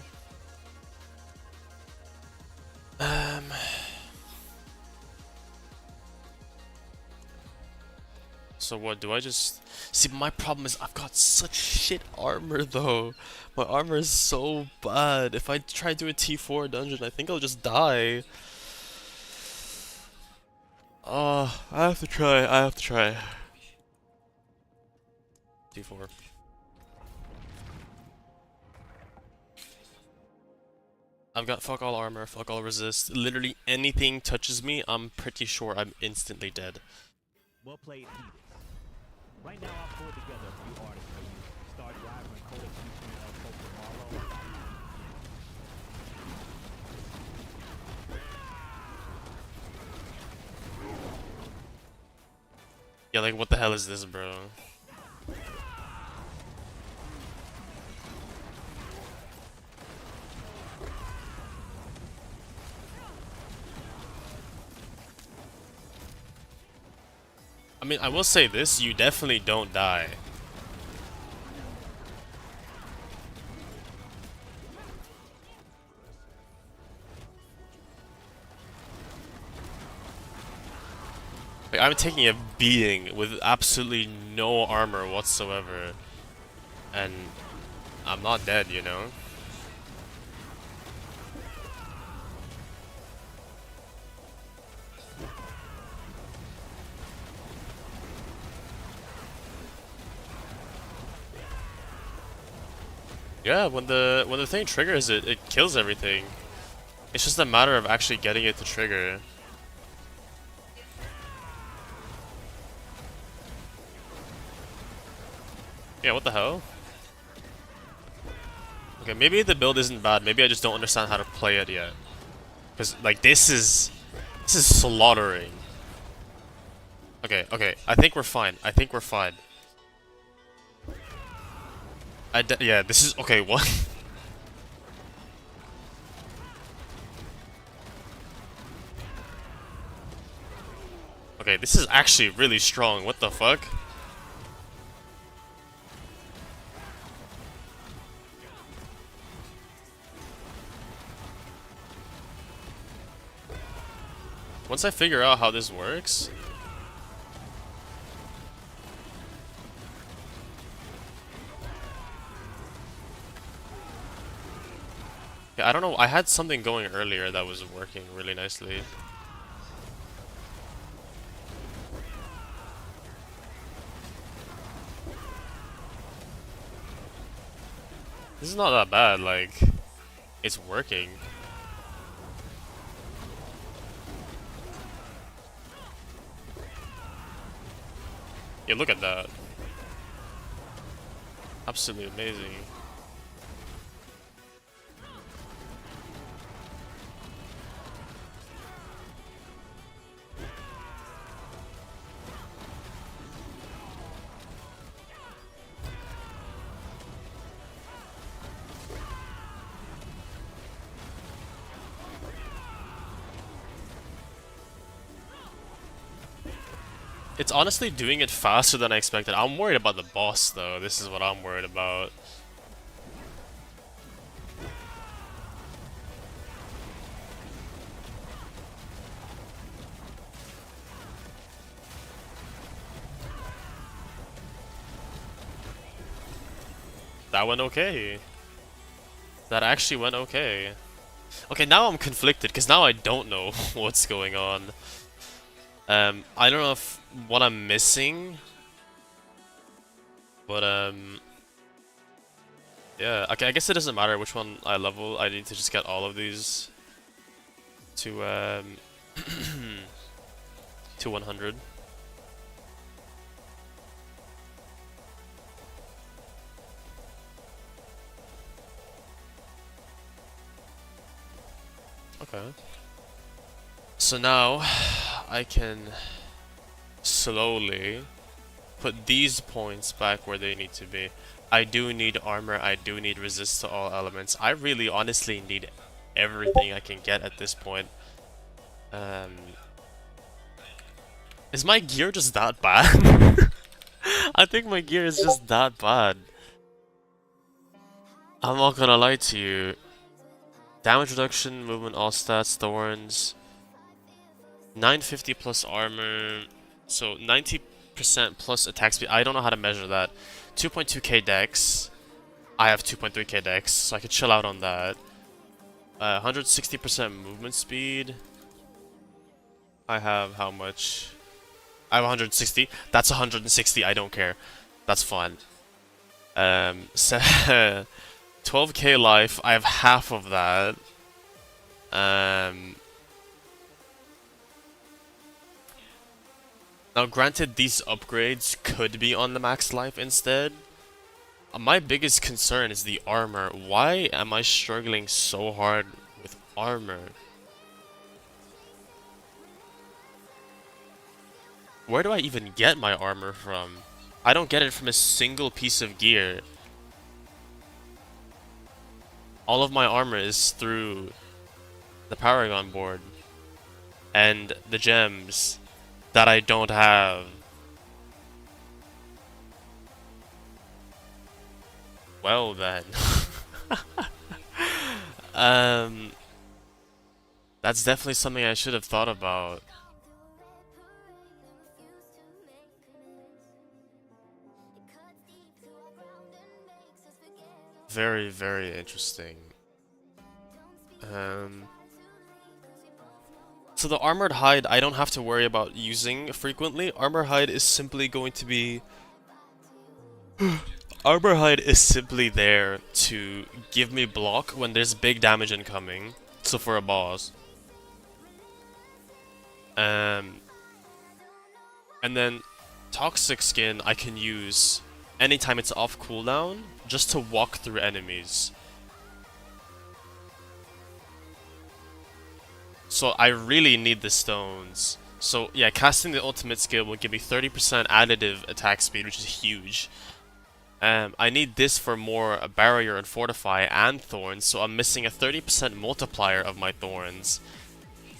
So what, do I just... See, my problem is I've got such shit armor though. My armor is so bad. If I try to do a T4 dungeon, I think I'll just die. Oh, I have to try, T4. I've got fuck all armor, fuck all resist. Literally anything touches me, I'm pretty sure I'm instantly dead. Well played, Peters. Right now, I'll pull together a few artists for you. Star Driver and Codex featuring El Poker Marlowe. Yeah, like what the hell is this, bro? I mean, I will say this, you definitely don't die. Like, I'm taking a beating with absolutely no armor whatsoever. And I'm not dead, you know? Yeah, when the thing triggers it, it kills everything. It's just a matter of actually getting it to trigger. Yeah, what the hell? Okay, maybe the build isn't bad. Maybe I just don't understand how to play it yet. Cause like this is slaughtering. Okay, okay. I think we're fine. Yeah, this is okay. What? Okay, this is actually really strong. What the fuck? Once I figure out how this works. Yeah, I don't know. I had something going earlier that was working really nicely. This is not that bad, like, it's working. Yeah, look at that. Absolutely amazing. It's honestly doing it faster than I expected. I'm worried about the boss, though. This is what I'm worried about. That went okay. That actually went okay. Okay, now I'm conflicted, because now I don't know what's going on. I don't know if what I'm missing, but yeah. Okay, I guess it doesn't matter which one I level. I need to just get all of these to to 100. Okay. So now I can slowly put these points back where they need to be. I do need armor, I do need resist to all elements. I really honestly need everything I can get at this point. Is my gear just that bad? I think my gear is just that bad. I'm not gonna lie to you. Damage reduction, movement, all stats, thorns. 950 plus armor. So 90% plus attack speed. I don't know how to measure that. 2.2k dex. I have 2.3k dex, so I could chill out on that. 160% movement speed. I have how much? I have 160. That's 160. I don't care. That's fun. 12k life. I have half of that. Now, granted, these upgrades could be on the max life instead. My biggest concern is the armor. Why am I struggling so hard with armor? Where do I even get my armor from? I don't get it from a single piece of gear. All of my armor is through the Paragon board and the gems that I don't have. Well then. That's definitely something I should have thought about. Very, very interesting. So the Armored Hide, I don't have to worry about using frequently. Armored Hide is simply going to be... Armor Hide is simply there to give me block when there's big damage incoming. So for a boss. And then Toxic Skin I can use anytime it's off cooldown, just to walk through enemies. So I really need the stones. So yeah, casting the ultimate skill will give me 30% additive attack speed, which is huge. I need this for more barrier and fortify and thorns, so I'm missing a 30% multiplier of my thorns.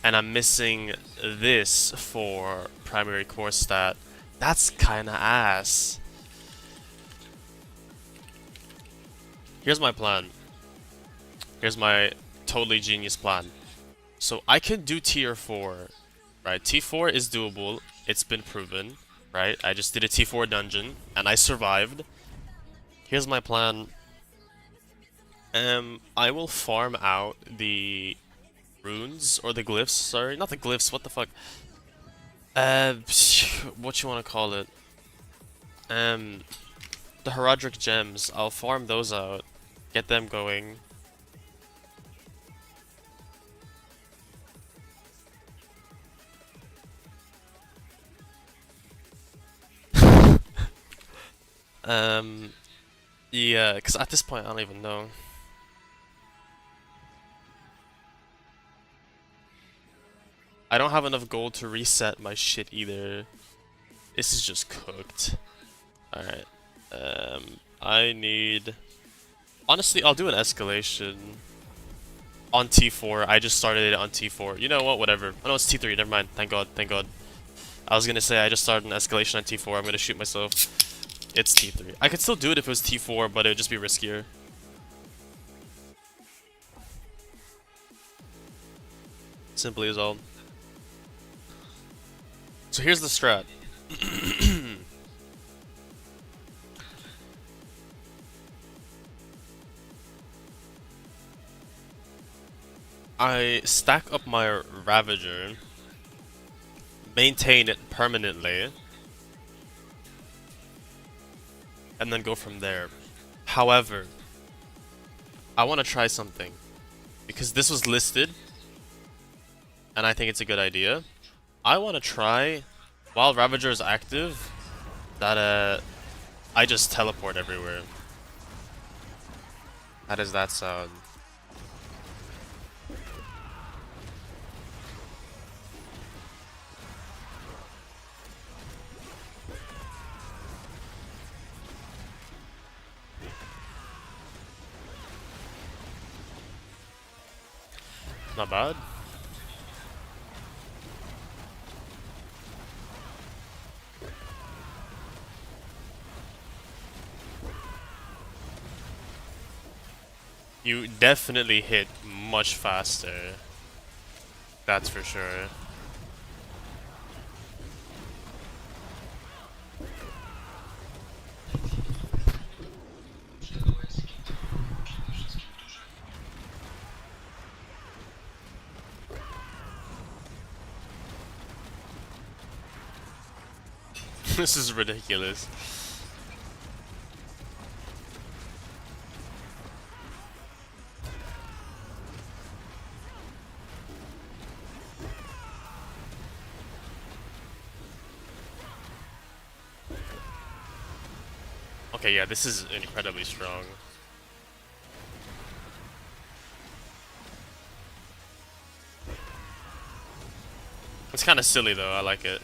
And I'm missing this for primary core stat. That's kinda ass. Here's my plan. Here's my totally genius plan. So I can do tier 4, right? T4 is doable. It's been proven, right? I just did a T4 dungeon and I survived. Here's my plan. I will farm out the runes or the glyphs. Sorry, not the glyphs. What the fuck? What you want to call it? The Herodric gems. I'll farm those out. Get them going. Yeah, because at this point I don't even know. I don't have enough gold to reset my shit either. This is just cooked. Alright. I need... Honestly, I'll do an escalation on T4. I just started it on T4. You know what? Whatever. Oh no, it's T3. Never mind. Thank God. Thank God. I was gonna say I just started an escalation on T4. I'm gonna shoot myself. It's T3. I could still do it if it was T4, but it would just be riskier. Simply as all. So here's the strat. I stack up my Ravager, maintain it permanently, and then go from there. However, I want to try something, because this was listed, and I think it's a good idea. I want to try, while Ravager is active, that I just teleport everywhere. How does that sound? Not bad. You definitely hit much faster. That's for sure. This is ridiculous. Okay, yeah, this is incredibly strong. It's kind of silly though, I like it.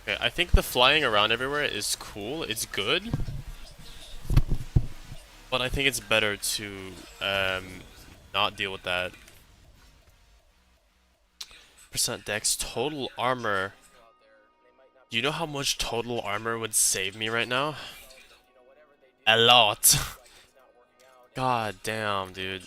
Okay, I think the flying around everywhere is cool, it's good. But I think it's better to not deal with that. Percent dex, total armor. Do you know how much total armor would save me right now? A lot. God damn, dude.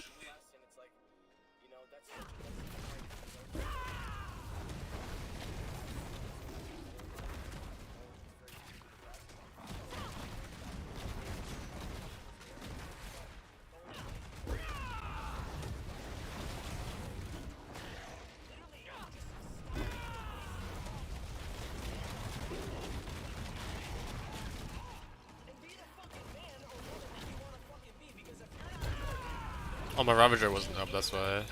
Oh, my Ravager wasn't up, that's why.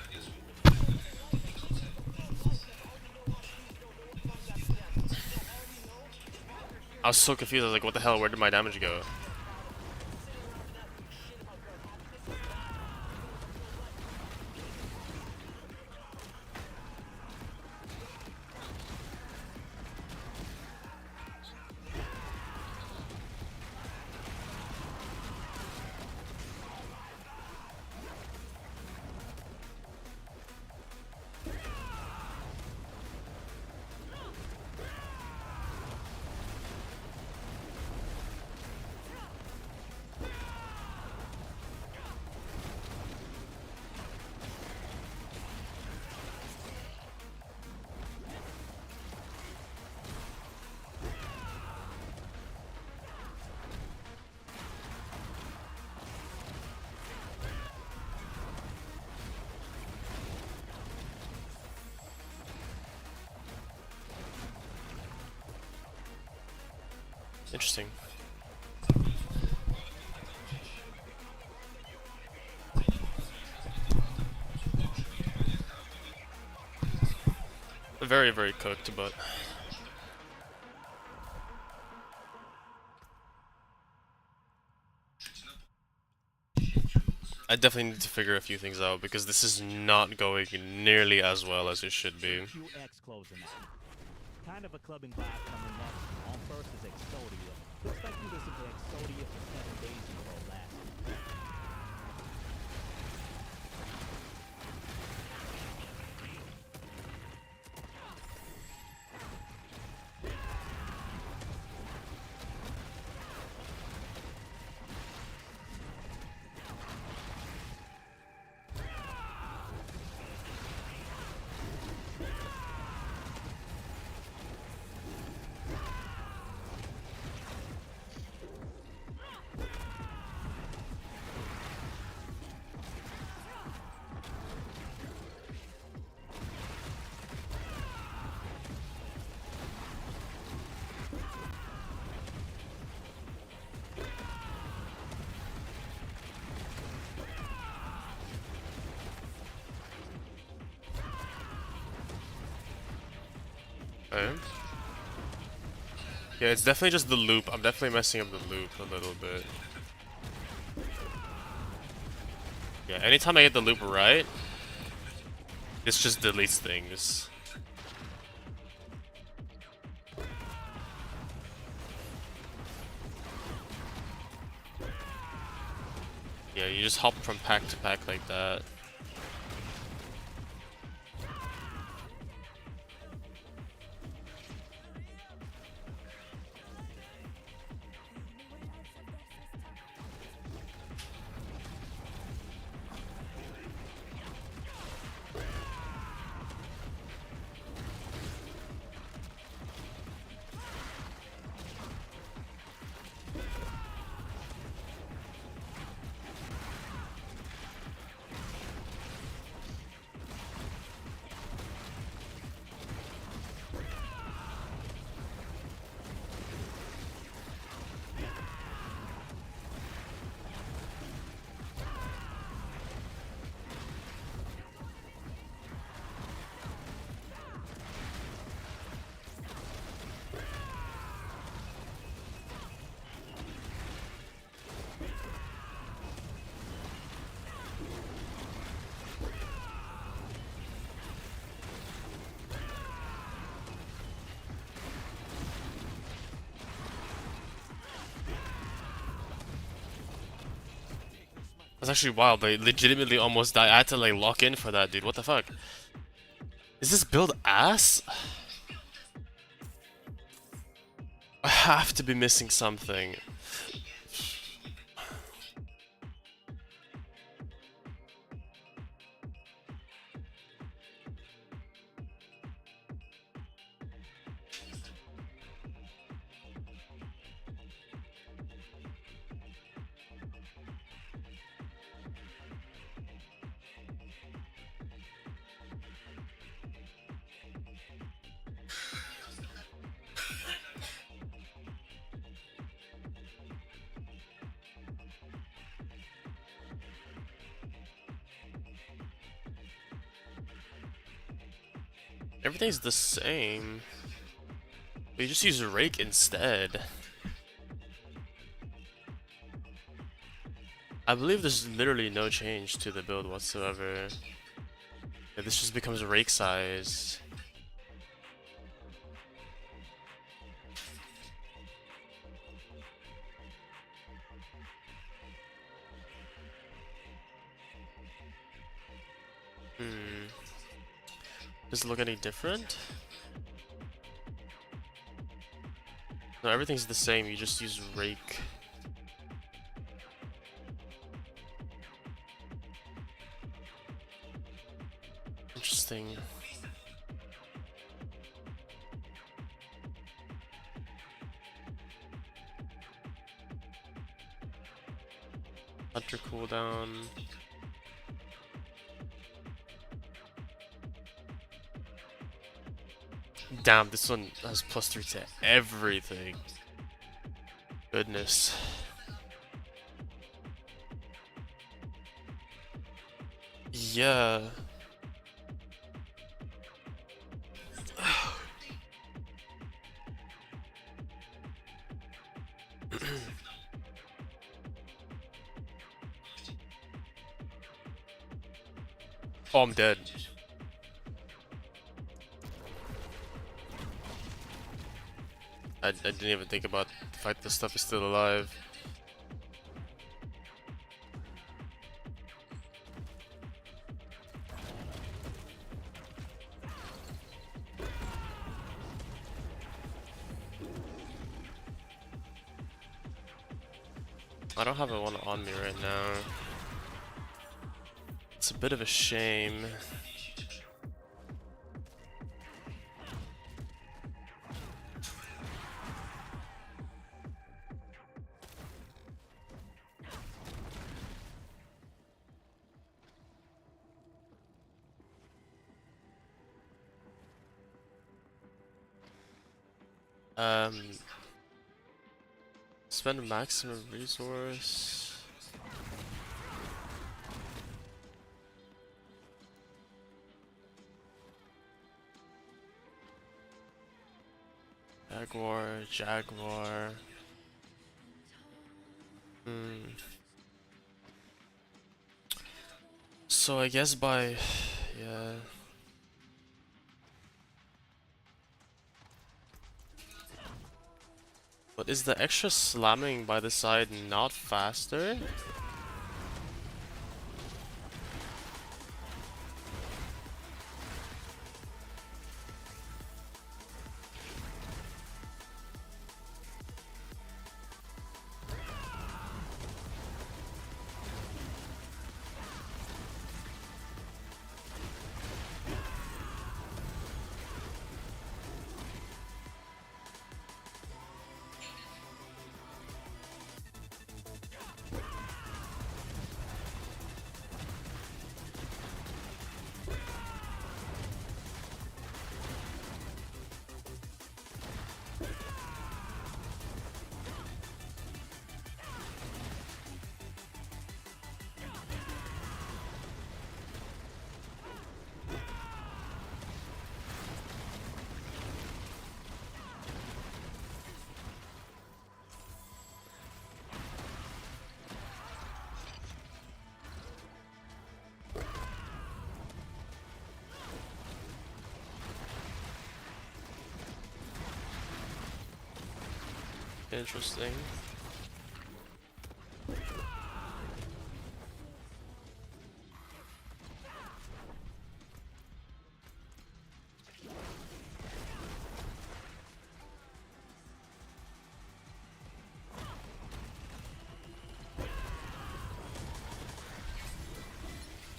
I was so confused, I was like, what the hell, where did my damage go? Interesting. Very, very cooked, but... I definitely need to figure a few things out, because this is not going nearly as well as it should be. QX closing out. Kind of a clubbing vibe coming up. On first is Exodia. Looks like you listened to Exodia for 7 days in a row last week. Okay. Yeah, it's definitely just the loop. I'm definitely messing up the loop a little bit. Yeah, anytime I get the loop right, this just deletes things. Yeah, you just hop from pack to pack like that. That's actually wild. I legitimately almost died. I had to like lock in for that, dude. What the fuck? Is this build ass? I have to be missing something. Everything's the same. But you just use a rake instead. I believe there's literally no change to the build whatsoever. Yeah, this just becomes rake size. Does it look any different? No, everything's the same, you just use rake. Interesting. Hunter cooldown. Damn, this one has +3 to everything. Goodness. Yeah. Oh, I'm dead. I didn't even think about the fact this stuff is still alive. I don't have one on me right now. It's a bit of a shame. Spend maximum resource. Jaguar. So I guess by yeah. But is the extra slamming by the side not faster? Interesting.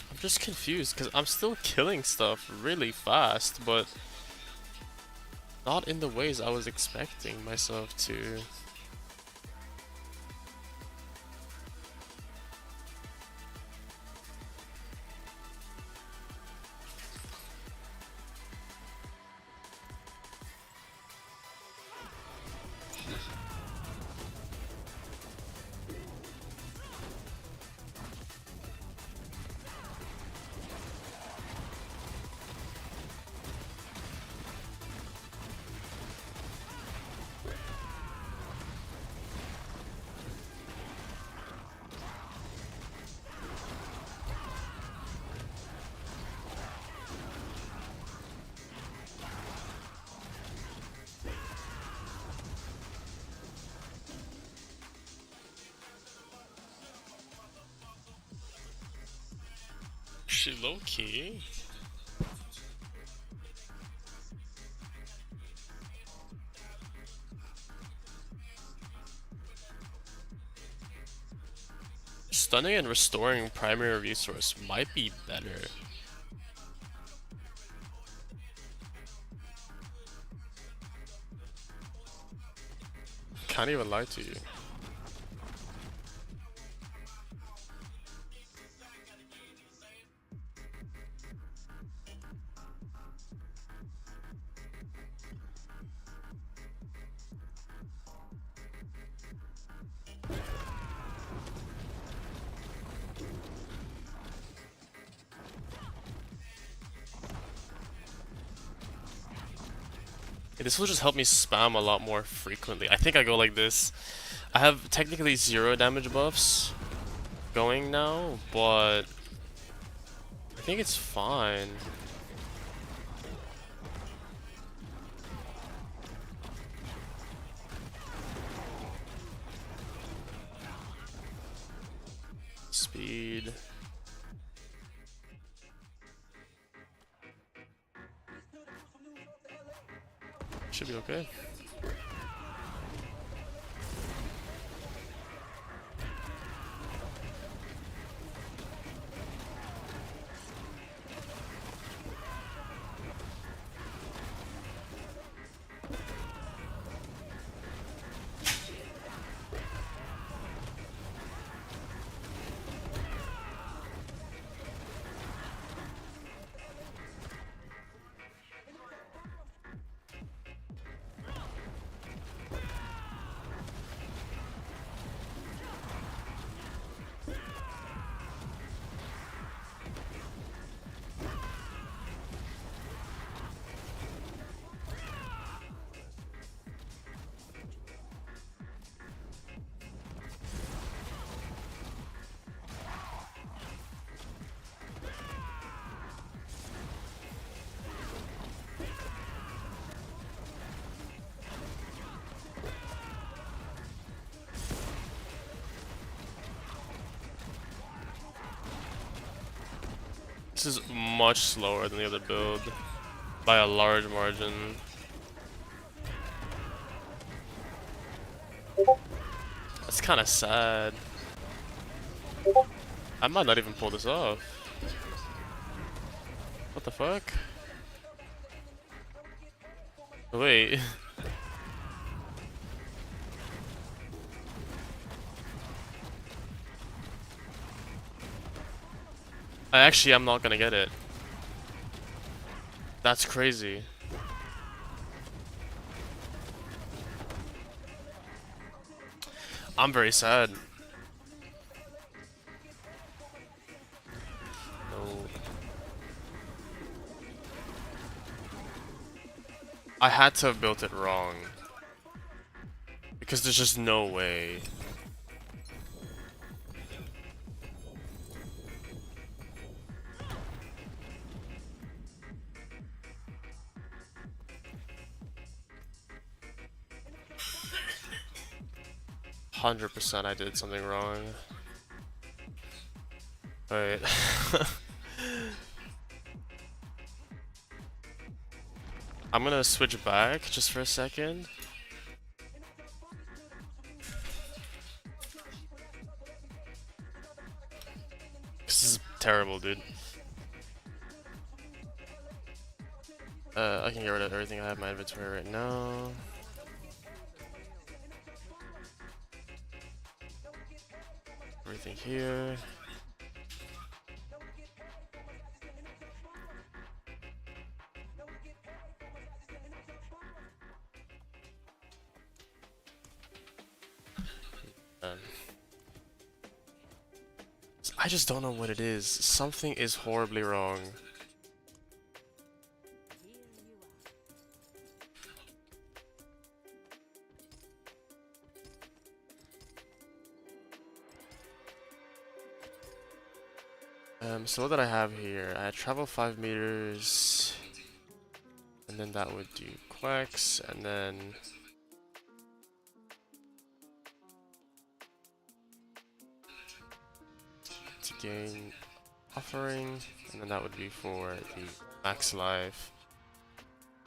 I'm just confused because I'm still killing stuff really fast, but not in the ways I was expecting myself to. Actually, low key. Stunning and restoring primary resource might be better. Can't even lie to you. This will just help me spam a lot more frequently. I think I go like this. I have technically 0 damage buffs going now, but I think it's fine. Speed. Should be okay. This is much slower than the other build by a large margin. That's kind of sad. I might not even pull this off. What the fuck? Wait. I'm not gonna get it. That's crazy. I'm very sad. No. I had to have built it wrong. Because there's just no way. 100% I did something wrong. Alright. I'm gonna switch back just for a second. This is terrible, dude. I can get rid of everything I have in my inventory right now. Everything here. Done. I just don't know what it is. Something is horribly wrong. So what did I have here? I had travel 5 meters, and then that would do Quacks, and then to gain offering, and then that would be for the max life.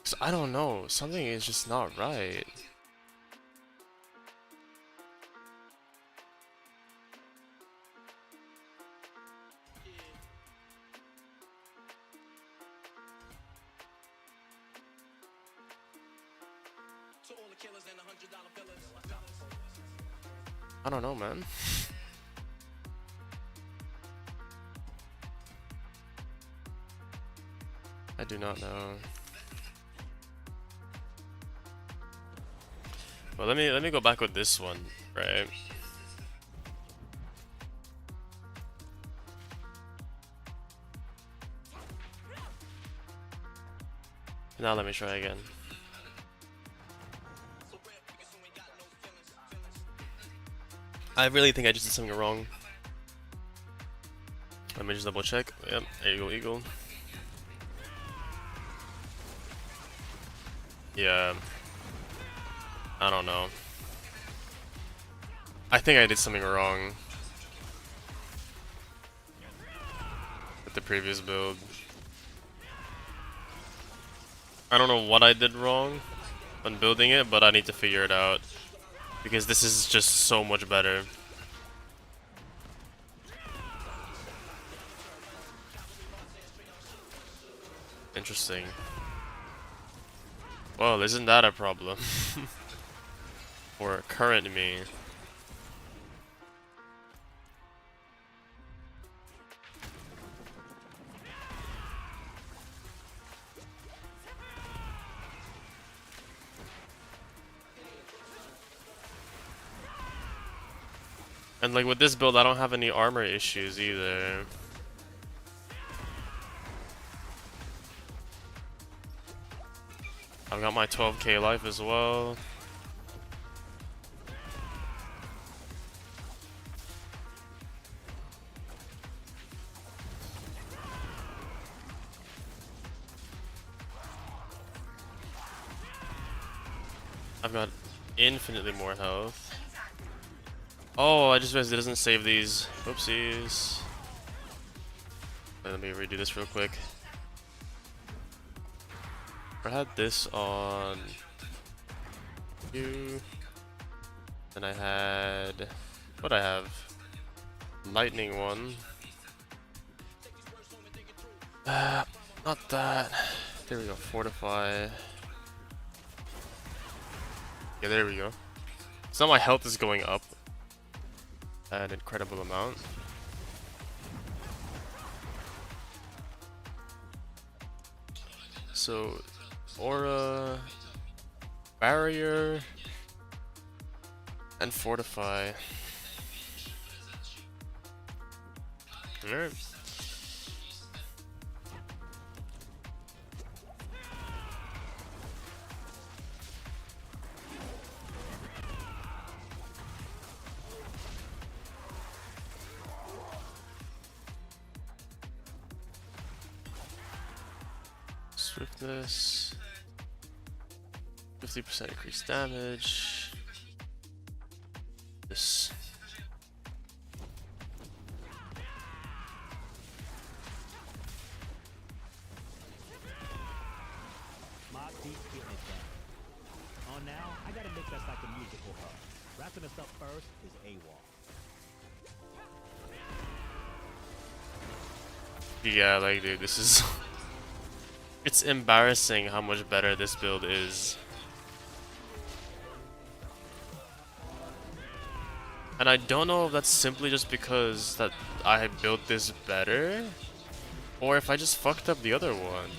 So I don't know, something is just not right. I don't know, man. I do not know. Well, let me go back with this one, right? Now let me try again. I really think I just did something wrong. Let me just double check. Yep, there you go, Eagle. Yeah. I don't know. I think I did something wrong with the previous build. I don't know what I did wrong when building it, but I need to figure it out. Because this is just so much better. Interesting. Well, isn't that a problem? For current me. And like with this build, I don't have any armor issues either. I've got my 12k life as well. I've got infinitely more health. Oh, I just realized it doesn't save these. Oopsies. Let me redo this real quick. I had this on you. Then I had what I have? Lightning one. Not that. There we go. Fortify. Yeah, there we go. So now my health is going up an incredible amount. So, aura, barrier, and fortify. Alright. Swiftness, 50% increased damage. This. Mob Deep getting it done. Oh, now I gotta make us like a musical hub. Wrapping us up first is AWOL. Yeah, like, dude, this is. It's embarrassing how much better this build is. And I don't know if that's simply just because that I built this better, or if I just fucked up the other one.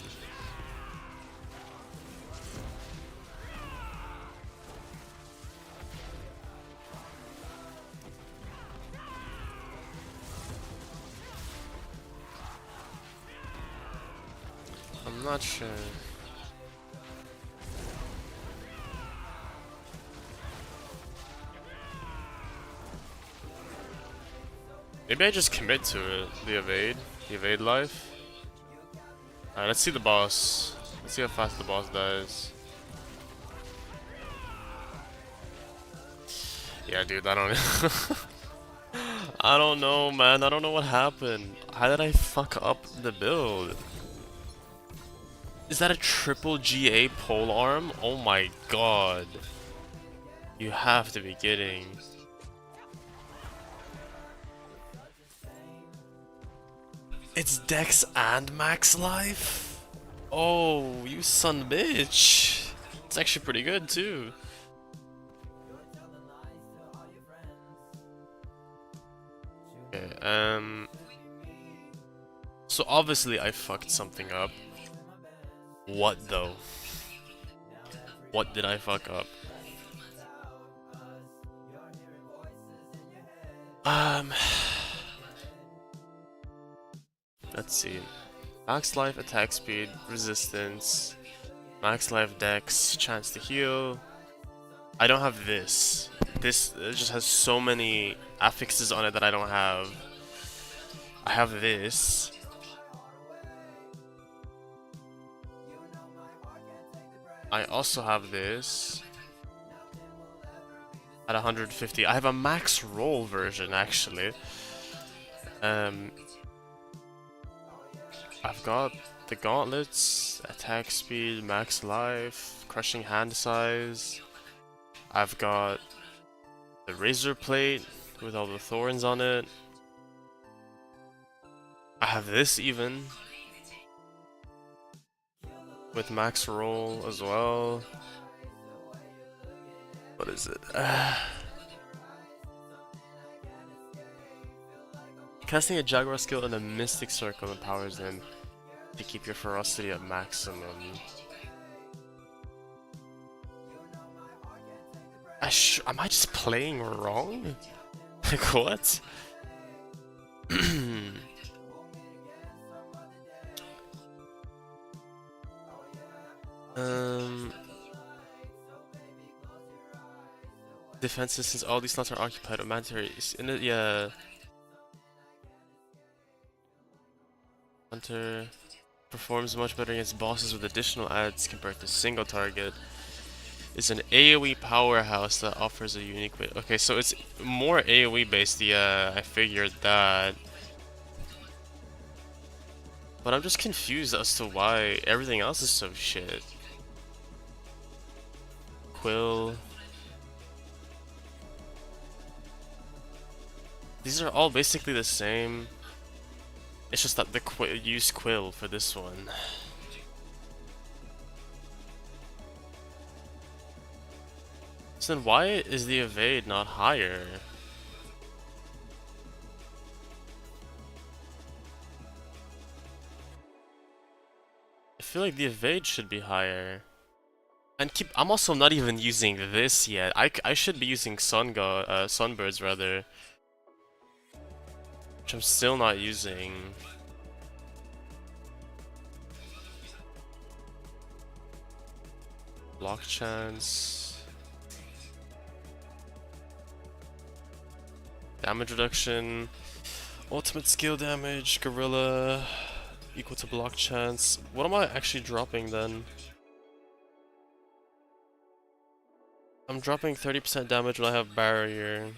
I'm not sure. Maybe I just commit to it, the evade life. Alright, let's see the boss. Let's see how fast the boss dies. Yeah, dude, I don't I don't know, man. I don't know what happened. How did I fuck up the build? Is that a triple GA pole arm? Oh my god. You have to be kidding. It's Dex and Max Life? Oh, you son of a bitch. It's actually pretty good too. Okay, so obviously I fucked something up. What though? What did I fuck up? Let's see. Max life, attack speed, resistance, max life, dex, chance to heal. I don't have this. This just has so many affixes on it that I don't have. I have this. I also have this at 150. I have a max roll version actually. I've got the gauntlets, attack speed, max life, crushing hand size. I've got the razor plate with all the thorns on it. I have this even with max roll as well. What is it? Casting a Jaguar skill in a Mystic Circle empowers them to keep your ferocity at maximum. Am I just playing wrong? Like what? Defenses, since all these slots are occupied, mandatory in it. Yeah. Hunter performs much better against bosses with additional adds compared to single target. It's an AoE powerhouse that offers a unique way. Okay, so it's more AoE based. Yeah, I figured that. But I'm just confused as to why everything else is so shit. Quill. These are all basically the same. It's just that the use Quill for this one. So then why is the evade not higher? I feel like the evade should be higher. And I'm also not even using this yet. I should be using Sunbirds rather. Which I'm still not using. Block chance. Damage reduction. Ultimate skill damage. Gorilla. Equal to block chance. What am I actually dropping then? I'm dropping 30% damage when I have barrier.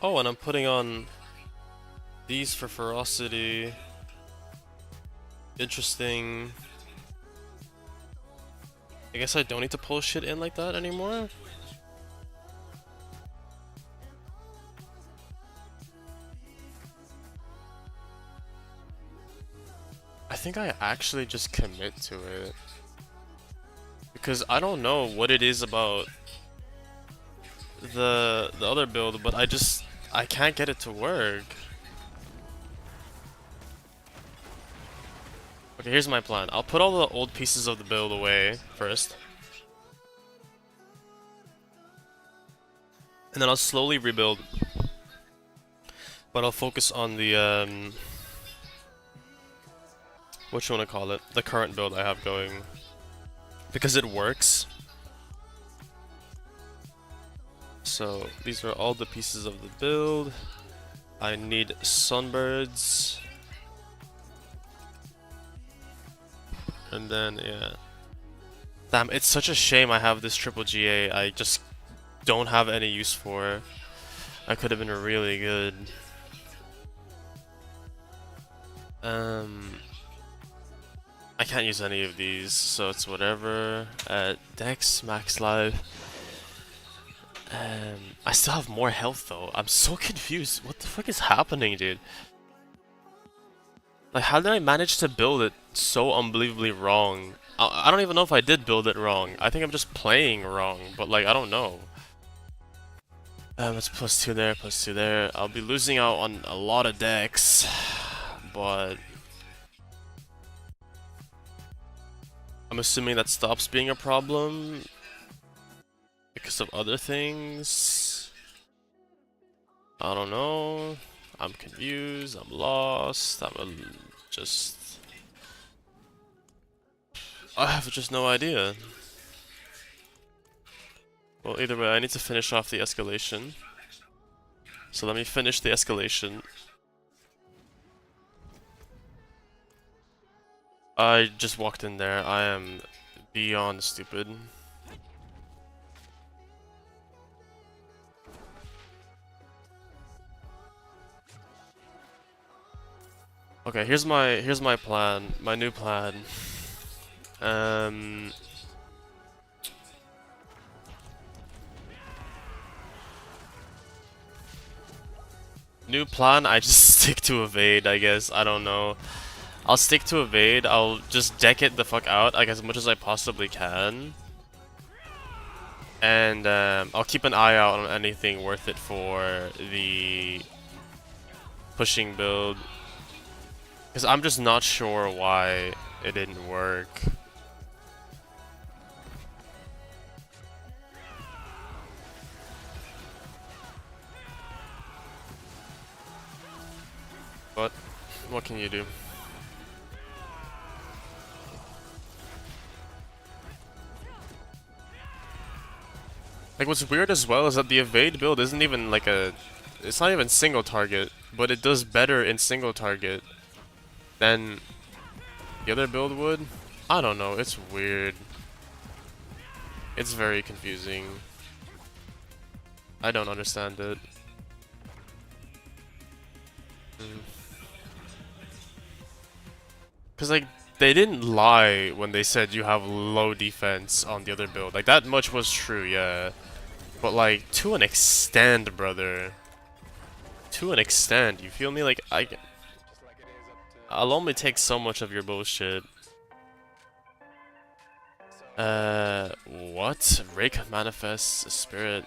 Oh, and I'm putting on these for ferocity. Interesting. I guess I don't need to pull shit in like that anymore. I think I actually just commit to it. Because I don't know what it is about the other build, but I can't get it to work. Okay, here's my plan. I'll put all the old pieces of the build away first. And then I'll slowly rebuild. But I'll focus on the what you want to call it? The current build I have going. Because it works. So these are all the pieces of the build. I need Sunbirds. And then, yeah. Damn, it's such a shame I have this triple GA. I just don't have any use for. I could have been really good. I can't use any of these, so it's whatever. Dex, max life. I still have more health though. I'm so confused. What the fuck is happening, dude? Like, how did I manage to build it so unbelievably wrong? I don't even know if I did build it wrong. I think I'm just playing wrong, but like, I don't know. It's +2 there, +2 there. I'll be losing out on a lot of decks, but I'm assuming that stops being a problem because of other things. I don't know. I'm confused. I'm lost. I have just no idea. Well, either way, I need to finish off the escalation. So let me finish the escalation. I just walked in there. I am beyond stupid. Okay, here's my plan, my new plan. New plan, I just stick to evade, I guess. I don't know. I'll stick to evade. I'll just deck it the fuck out, like, as much as I possibly can. And I'll keep an eye out on anything worth it for the pushing build. Because I'm just not sure why it didn't work. But what can you do? Like, what's weird as well is that the evade build isn't even like it's not even single target, but it does better in single target than the other build would. I don't know, it's weird. It's very confusing. I don't understand it. Cause like they didn't lie when they said you have low defense on the other build. Like that much was true, yeah. But like to an extent, brother. To an extent, you feel me? Like I'll only take so much of your bullshit. What? Rake manifests a spirit.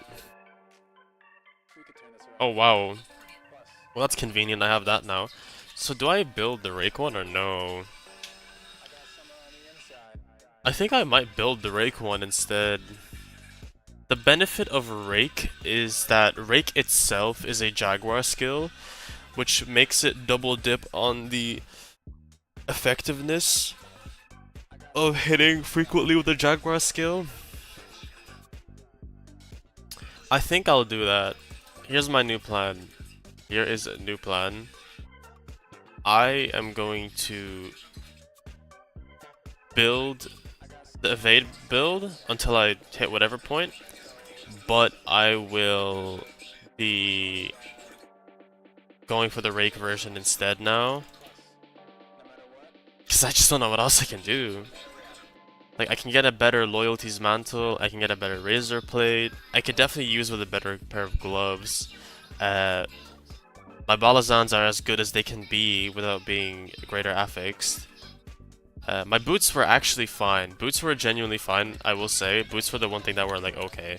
Oh wow. Well, that's convenient. I have that now. So do I build the Rake one or no? I think I might build the Rake one instead. The benefit of Rake is that Rake itself is a Jaguar skill, which makes it double dip on the effectiveness of hitting frequently with the Jaguar skill. I think I'll do that. Here's my new plan. Here is a new plan. I am going to build the evade build until I hit whatever point, but I will be going for the Rake version instead now. Because I just don't know what else I can do. Like, I can get a better Loyalties Mantle, I can get a better Razor Plate, I could definitely use with a better pair of gloves. My Balazans are as good as they can be without being greater affixed. My boots were actually fine. Boots were genuinely fine, I will say. Boots were the one thing that were like, okay.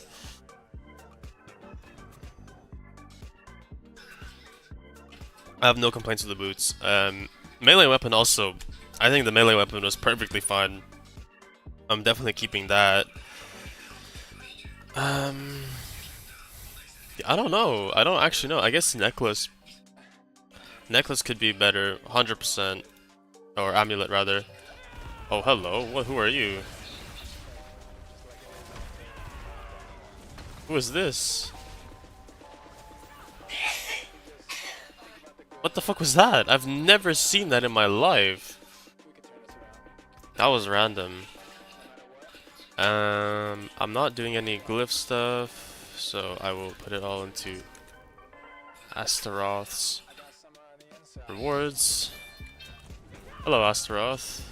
I have no complaints with the boots. Melee weapon also, I think the melee weapon was perfectly fine. I'm definitely keeping that. I don't know. I don't actually know. I guess necklace. Necklace could be better, 100%. Or amulet, rather. Oh, hello. What? Who are you? Who is this? What the fuck was that? I've never seen that in my life. That was random. I'm not doing any glyph stuff, so I will put it all into Astaroth's rewards. Hello, Astaroth.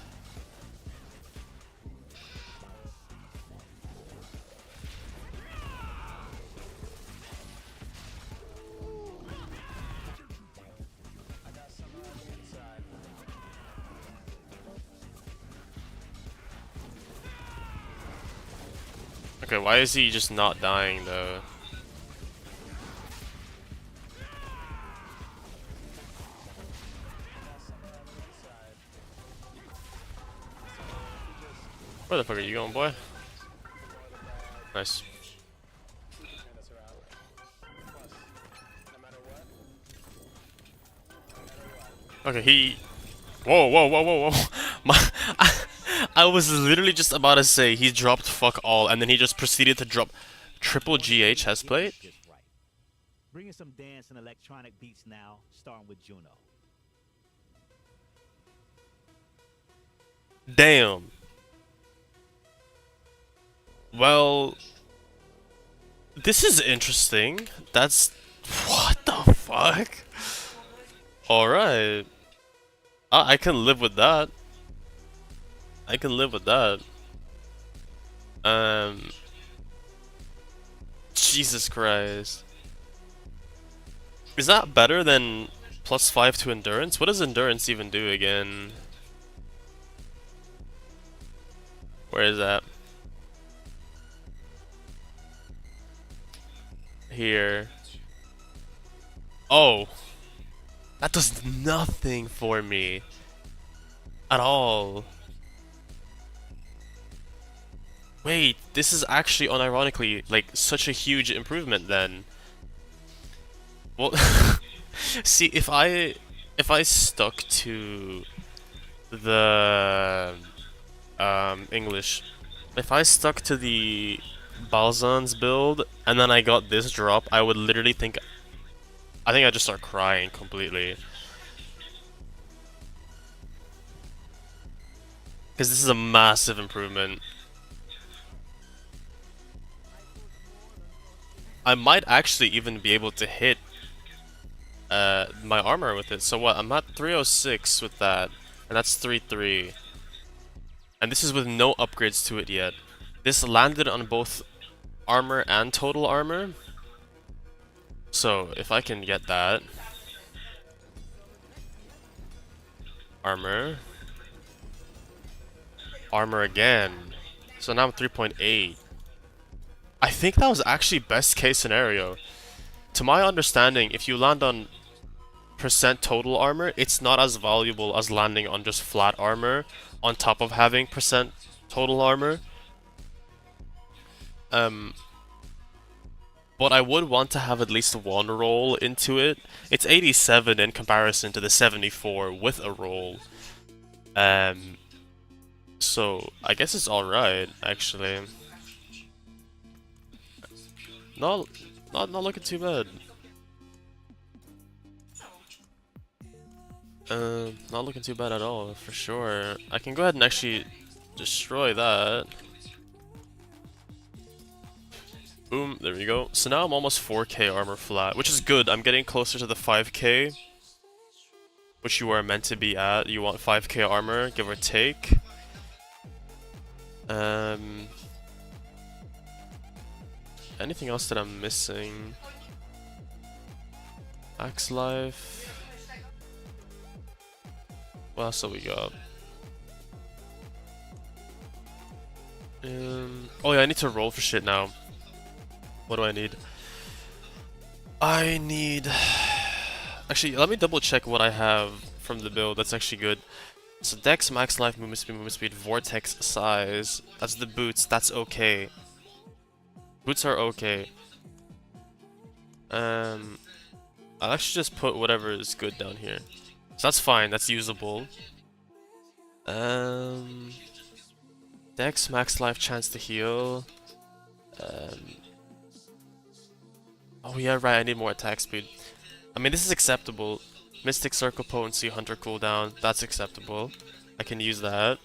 Okay, why is he just not dying though? Where the fuck are you going, boy? Nice. Okay, he... Whoa, whoa, whoa, whoa, whoa. I was literally just about to say he dropped fuck all, and then he just proceeded to drop triple GH chest plate. Bringing some dance and electronic beats now, starting with Juno. Damn. Well, this is interesting. That's... What the fuck? Alright. I can live with that. I can live with that. Jesus Christ. Is that better than +5 to endurance? What does endurance even do again? Where is that? Here. Oh. That does nothing for me. At all. Wait, this is actually unironically like such a huge improvement then. Well, see, if I stuck to the English, if I stuck to the Balzans build and then I got this drop, I would literally think, I think I'd just start crying completely. Because this is a massive improvement. I might actually even be able to hit my armor with it. So what? I'm at 306 with that. And that's 3-3. And this is with no upgrades to it yet. This landed on both armor and total armor. So, if I can get that. Armor. Armor again. So now I'm 3.8. I think that was actually best case scenario. To my understanding, if you land on percent total armor, it's not as valuable as landing on just flat armor on top of having percent total armor. But I would want to have at least one roll into it. It's 87 in comparison to the 74 with a roll. So I guess it's alright, actually. Not looking too bad. Not looking too bad at all, for sure. I can go ahead and actually destroy that. Boom, there we go. So now I'm almost 4k armor flat, which is good. I'm getting closer to the 5k, which you are meant to be at. You want 5k armor, give or take. Anything else that I'm missing? Axe life. What else have we got? Oh yeah, I need to roll for shit now. What do I need? I need... Actually, let me double check what I have from the build. That's actually good. So Dex, Max Life, movement speed, Vortex size. That's the boots. That's okay. Boots are okay. I'll actually just put whatever is good down here. So that's fine. That's usable. Dex, Max Life, chance to heal. Oh yeah, right. I need more attack speed. I mean, this is acceptable. Mystic Circle Potency, Hunter cooldown, that's acceptable. I can use that.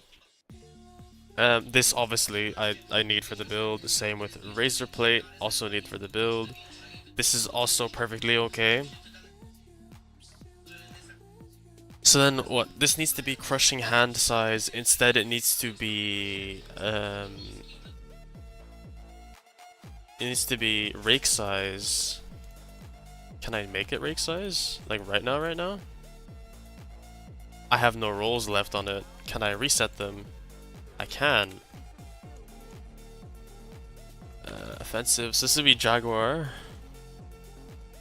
This obviously I need for the build. The same with Razor Plate, also need for the build. This is also perfectly okay. So then what? This needs to be Crushing Hand size. Instead it needs to be Rake size. Can I make it Rake size? Like right now? I have no rolls left on it. Can I reset them? I can. Offensive. So this would be Jaguar.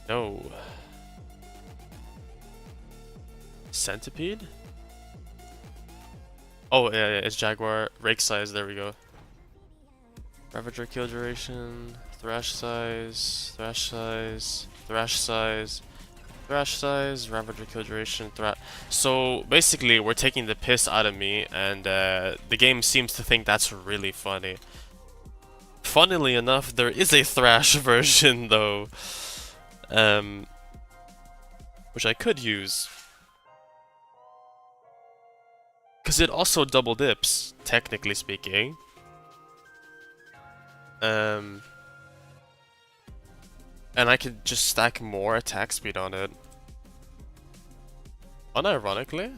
No. Centipede? Oh yeah, it's Jaguar. Rake size, there we go. Ravager kill duration. Thrash size. Thrash size. Thrash size. Thrash size, Ravager kill duration, So basically we're taking the piss out of me, and the game seems to think that's really funny. Funnily enough, there is a Thrash version though, which I could use. Because it also double dips, technically speaking. And I could just stack more attack speed on it. Unironically?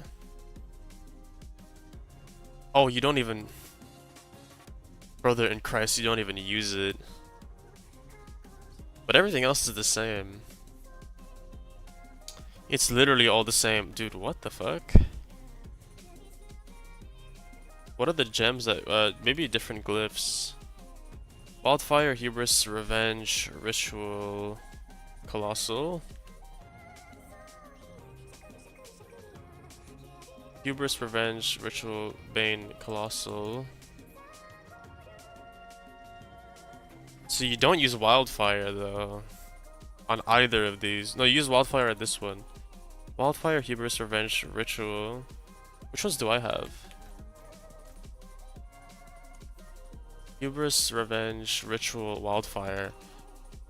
Oh, you don't even... Brother in Christ, you don't even use it. But everything else is the same. It's literally all the same. Dude, what the fuck? What are the gems that... maybe different glyphs. Wildfire, Hubris, Revenge, Ritual, Colossal. Hubris, Revenge, Ritual, Bane, Colossal. So you don't use Wildfire though on either of these. No, you use Wildfire at this one. Wildfire, Hubris, Revenge, Ritual. Which ones do I have? Hubris, Revenge, Ritual, Wildfire.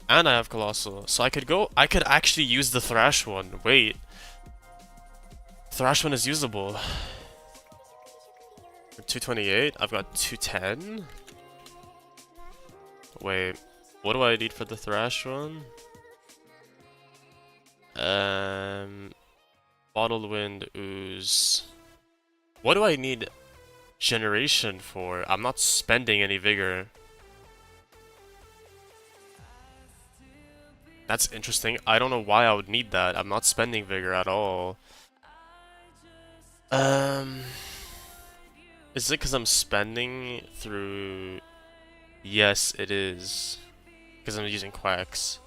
And I have Colossal. So I could actually use the Thrash one. Wait. Thrash one is usable. For 228, I've got 210. Wait, what do I need for the Thrash one? Bottled Wind, Ooze. What do I need generation for? I'm not spending any vigor. That's interesting. I don't know why I would need that. I'm not spending vigor at all. Is it because I'm spending through... Yes, it is. Because I'm using quacks.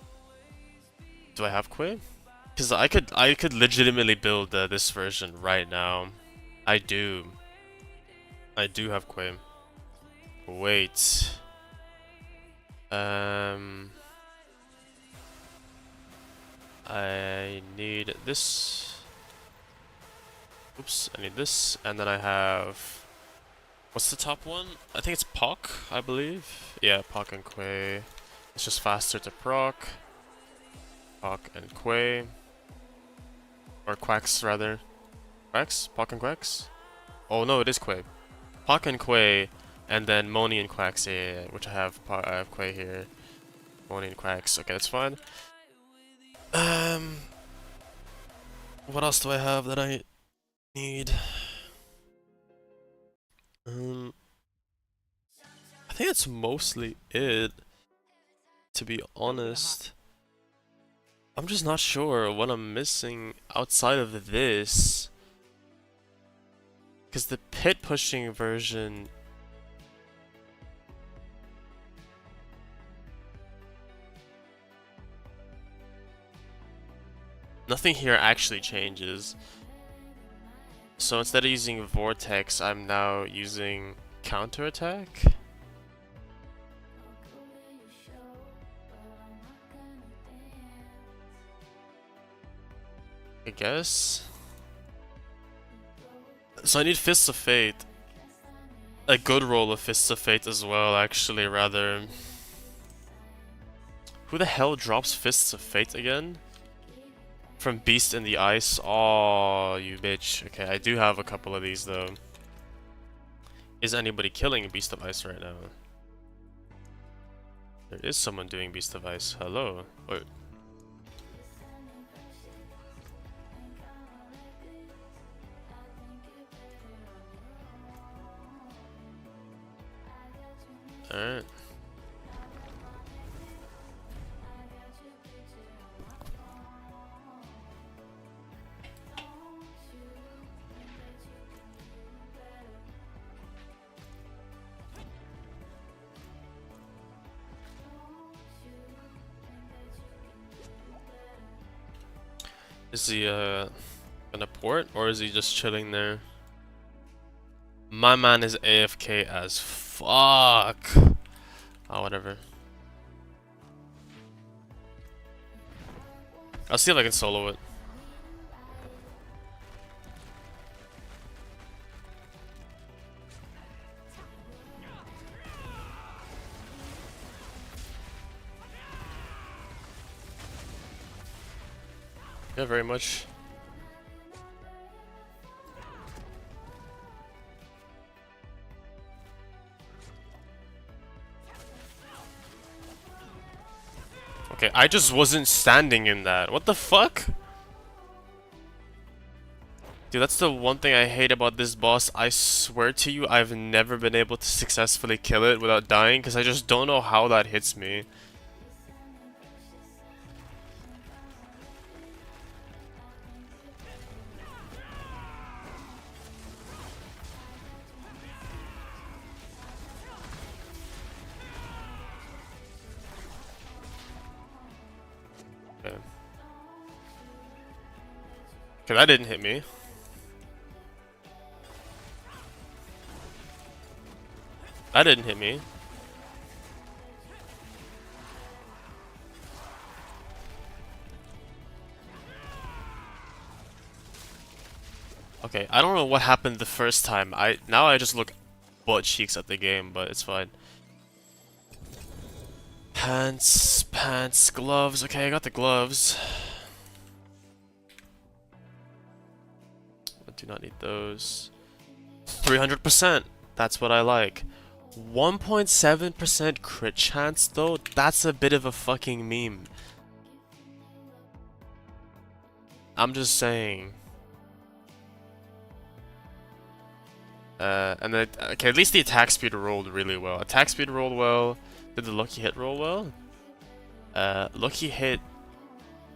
Do I have Quay? Because I could legitimately build this version right now. I do. I do have Quay. Wait. I need this. Oops, I need this, and then I have... What's the top one? I think it's Pock, I believe. Yeah, Pock and Quay. It's just faster to proc. Pock and Quay. Or Quacks, rather. Quacks? Pock and Quacks? Oh no, it is Quay. Pock and Quay, and then Moni and Quacks, yeah, which I have Quay here. Moni and Quacks, okay, that's fine. What else do I have that I need? I think that's mostly it, to be honest. I'm just not sure what I'm missing outside of this. Because the pit pushing version... Nothing here actually changes. So instead of using Vortex, I'm now using Counterattack? I guess? So I need Fists of Fate. A good roll of Fists of Fate as well, actually, rather. Who the hell drops Fists of Fate again? From Beast in the Ice? Oh, you bitch. Okay, I do have a couple of these though. Is anybody killing Beast of Ice right now? There is someone doing Beast of Ice. Hello. Wait. Alright. Is he gonna port, or is he just chilling there? My man is AFK as fuck. Oh, whatever. I'll see if I can solo it. Yeah, very much. Okay, I just wasn't standing in that. What the fuck? Dude, that's the one thing I hate about this boss. I swear to you, I've never been able to successfully kill it without dying, because I just don't know how that hits me. Okay. Okay, that didn't hit me. That didn't hit me. Okay, I don't know what happened the first time. Now I just look butt cheeks at the game, but it's fine. Pants, gloves. Okay, I got the gloves. I do not need those. 300%. That's what I like. 1.7% crit chance though? That's a bit of a fucking meme. I'm just saying. And then, okay, at least the attack speed rolled really well. Attack speed rolled well. Did the lucky hit roll well? Lucky hit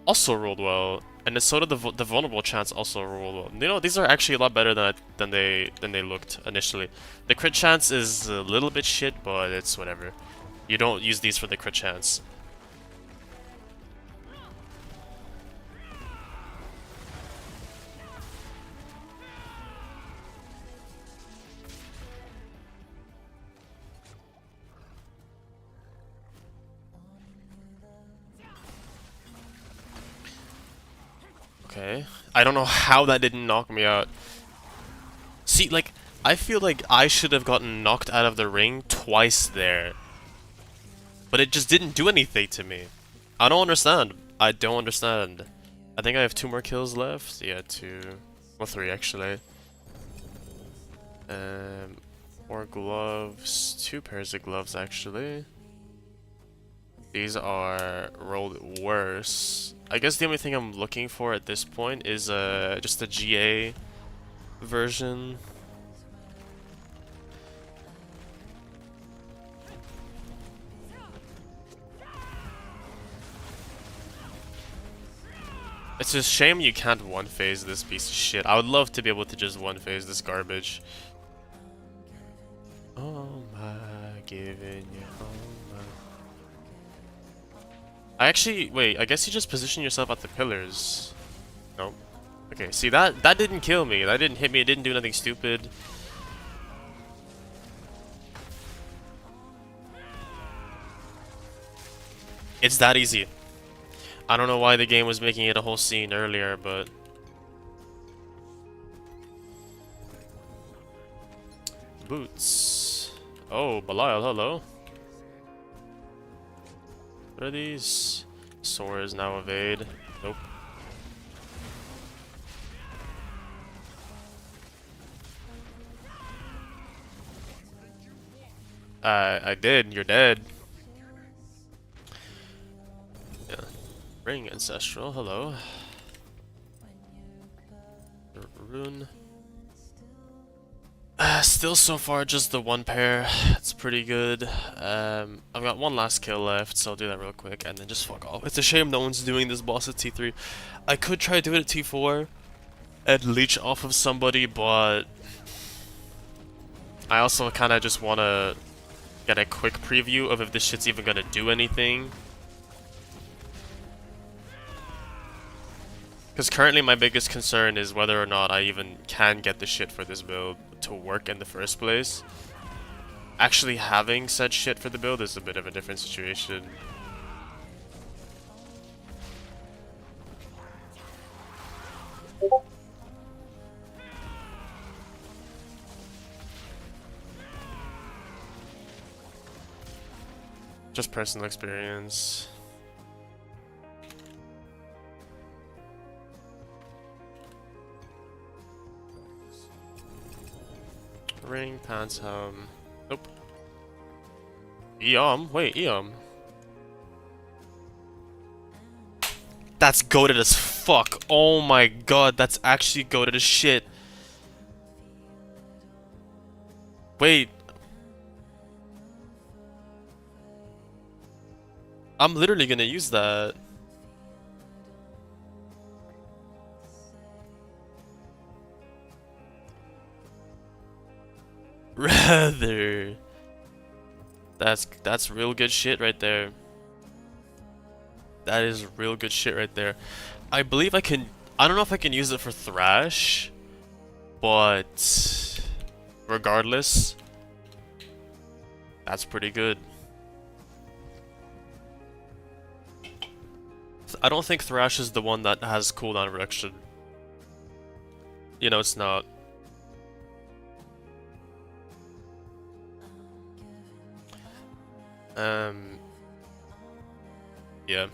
also rolled well, and so did the vulnerable chance also rolled well. You know, these are actually a lot better than they looked initially. The crit chance is a little bit shit, but it's whatever. You don't use these for the crit chance. Okay. I don't know how that didn't knock me out. See, like, I feel like I should have gotten knocked out of the ring twice there. But it just didn't do anything to me. I don't understand. I don't understand. I think I have 2 more kills left. Yeah, 2. Well, 3 actually. 4 gloves. 2 pairs of gloves actually. These are rolled worse. I guess the only thing I'm looking for at this point is just a GA version. It's a shame you can't one-phase this piece of shit. I would love to be able to just one-phase this garbage. Oh my, giving you all my... wait, I guess you just position yourself at the pillars. Nope. Okay, see that didn't kill me. That didn't hit me. It didn't do nothing stupid. It's that easy. I don't know why the game was making it a whole scene earlier, but... Boots. Oh, Belial, hello. What are these? Soar is now evade. Nope. I did. You're dead. Yeah. Ring Ancestral, hello. Rune. Still so far just the 1 pair. It's pretty good. I've got 1 last kill left, so I'll do that real quick and then just fuck off. It's a shame no one's doing this boss at T3. I could try doing it at T4 and leech off of somebody, but I also kind of just want to get a quick preview of if this shit's even gonna do anything. Because currently my biggest concern is whether or not I even can get the shit for this build to work in the first place. Actually having said shit for the build is a bit of a different situation. Just personal experience. Ring, pants, nope. Eom? Wait, Eom. That's goated as fuck. Oh my god, that's actually goated as shit. Wait. I'm literally gonna use that. Rather. That's real good shit right there. That is real good shit right there. I believe I can... I don't know if I can use it for Thrash, but regardless, that's pretty good. I don't think Thrash is the one that has cooldown reduction. You know, it's not. Yeah.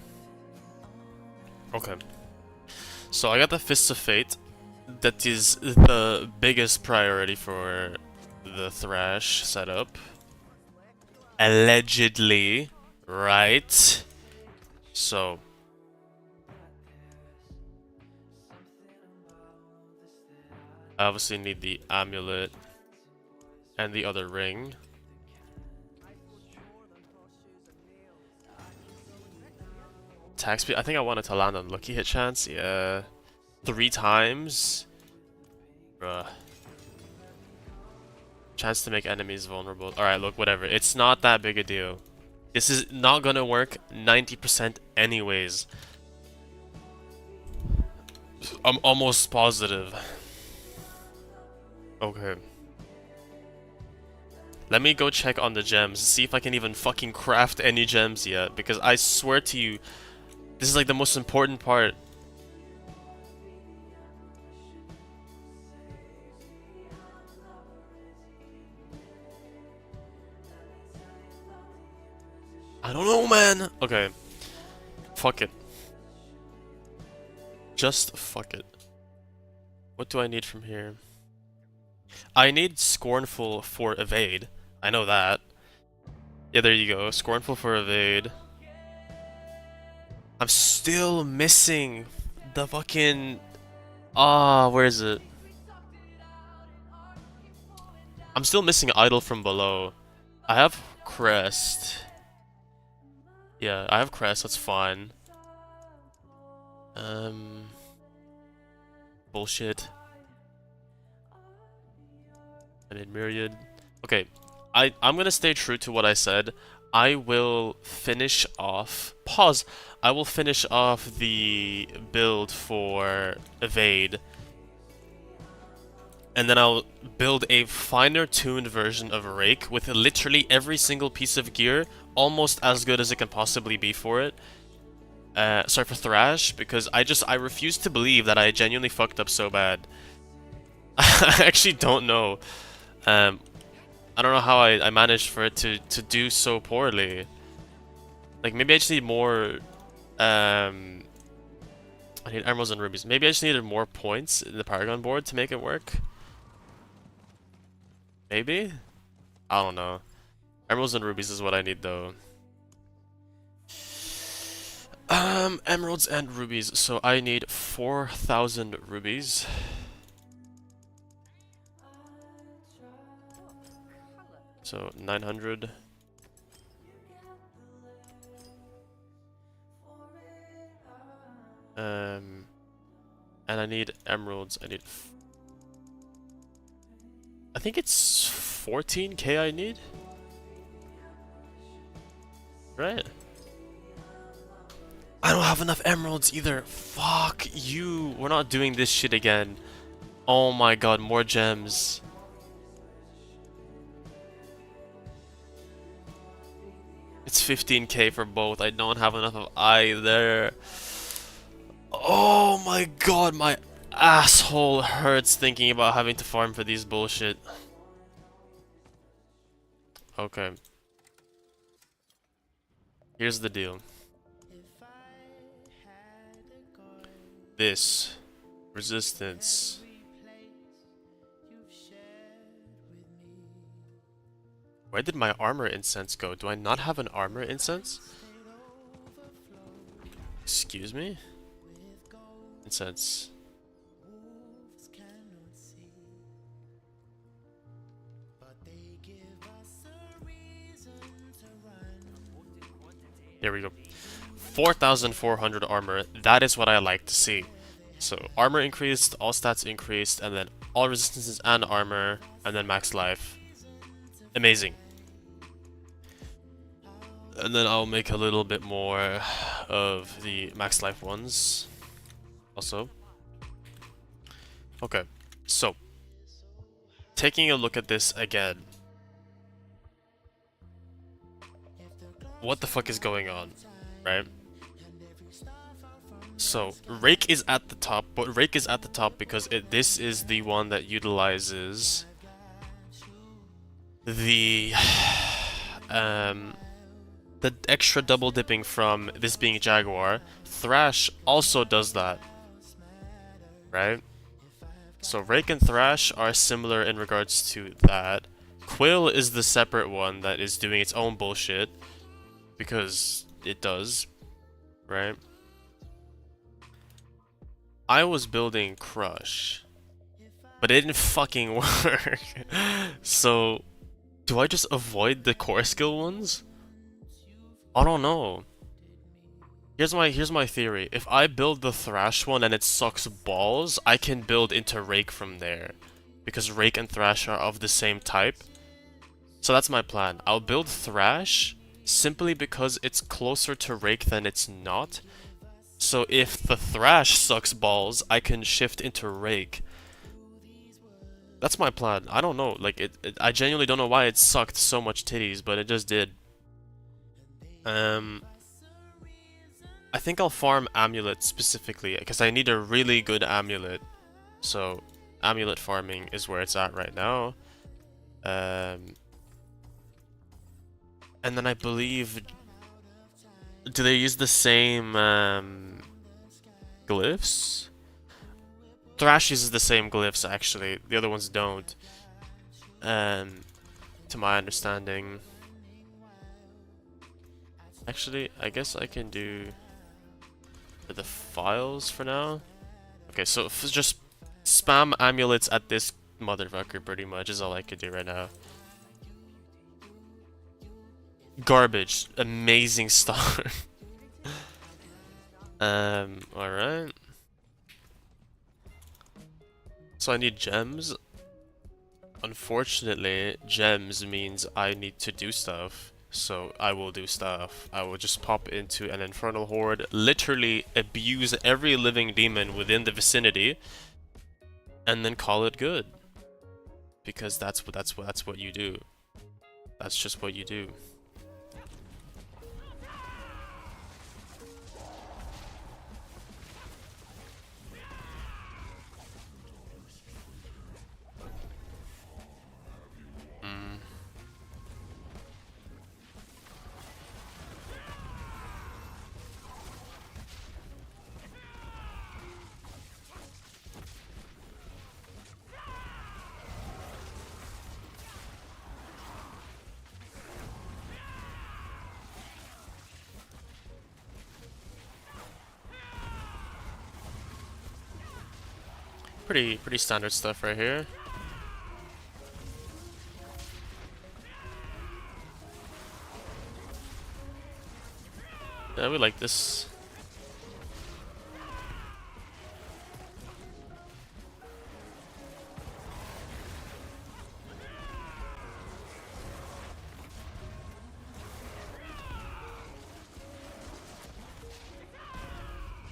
Okay. So I got the Fists of Fate. That is the biggest priority for the Thrash setup. Allegedly, right? So I obviously need the amulet. and the other ring. Attack speed. I think I wanted to land on lucky hit chance. Yeah. 3 times. Bruh. Chance to make enemies vulnerable. Alright, look, whatever. It's not that big a deal. This is not gonna work 90% anyways. I'm almost positive. Okay. Let me go check on the gems, see if I can even fucking craft any gems yet, because I swear to you, this is like the most important part. I don't know, man. Okay. Fuck it. Just fuck it. What do I need from here? I need Scornful for evade. I know that. Yeah, there you go. Scornful for evade. I'm still missing the fucking... where is it? I'm still missing Idol from below. I have Crest. Yeah, I have Crest, that's fine. Bullshit. I need Myriad. Okay, I'm gonna stay true to what I said. I will finish off... Pause! I will finish off the build for Evade. And then I'll build a finer tuned version of Rake with literally every single piece of gear almost as good as it can possibly be for it. Sorry, for Thrash, because I refuse to believe that I genuinely fucked up so bad. I actually don't know. I don't know how I managed for it to do so poorly. Like, maybe I just need more... I need emeralds and rubies. Maybe I just needed more points in the Paragon board to make it work. Maybe? I don't know. Emeralds and rubies is what I need, though. Emeralds and rubies. So I need 4,000 rubies. So 900. And I need emeralds. I think it's 14k I need. Right? I don't have enough emeralds either. Fuck you. We're not doing this shit again. Oh my god, more gems. It's 15k for both. I don't have enough of either. Oh my god, my asshole hurts thinking about having to farm for these bullshit. Okay. Here's the deal. This resistance. Where did my armor incense go? Do I not have an armor incense? Excuse me? Incense. There we go. 4,400 armor. That is what I like to see. So armor increased, all stats increased, and then all resistances and armor, and then max life. Amazing. And then I'll make a little bit more of the max life ones also. Okay, so taking a look at this again. What the fuck is going on, right? So Rake is at the top, but Rake is at the top because this is the one that utilizes the extra double dipping from this being Jaguar. Thrash also does that, right? So Rake and Thrash are similar in regards to that. Quill is the separate one that is doing its own bullshit because it does, right? I was building Crush, but it didn't fucking work. So Do I just avoid the core skill ones? I don't know. Here's my theory. If I build the Thrash one and it sucks balls, I can build into Rake from there. Because Rake and Thrash are of the same type. So that's my plan. I'll build Thrash simply because it's closer to Rake than it's not. So if the Thrash sucks balls, I can shift into Rake. That's my plan. I don't know. Like, I genuinely don't know why it sucked so much titties, but it just did. I think I'll farm Amulet specifically, because I need a really good Amulet. So, Amulet farming is where it's at right now. And then I believe... Do they use the same glyphs? Thrash uses the same glyphs, actually. The other ones don't. To my understanding. Actually, I guess I can do the files for now. Okay, so just spam amulets at this motherfucker pretty much is all I could do right now. Garbage. Amazing start. Alright. So I need gems. Unfortunately, gems means I need to do stuff. So I will do stuff. I will just pop into an Infernal Horde, literally abuse every living demon within the vicinity, and then call it good. Because that's what you do. That's just what you do. Pretty standard stuff right here. Yeah, we like this.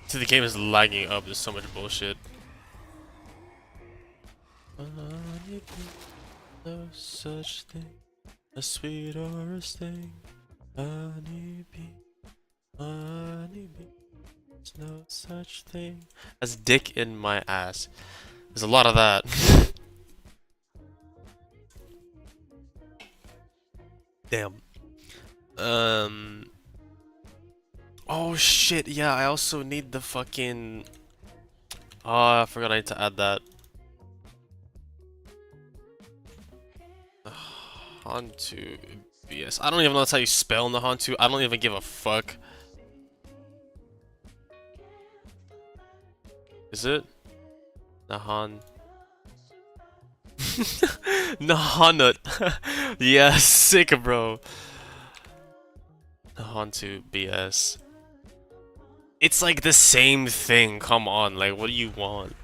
So the game is lagging up, there's so much bullshit. No such thing, a sweet or a sting. Honeybee, honeybee. There's no such thing as dick in my ass. There's a lot of that. Damn. Oh shit, yeah, I also need the fucking... Oh, I forgot I need to add that. Hantu BS. I don't even know that's how you spell in the Hantu. I don't even give a fuck. Is it? Nahan. Nahanut. Yeah, sick, bro. Hantu BS. It's like the same thing. Come on, like, what do you want?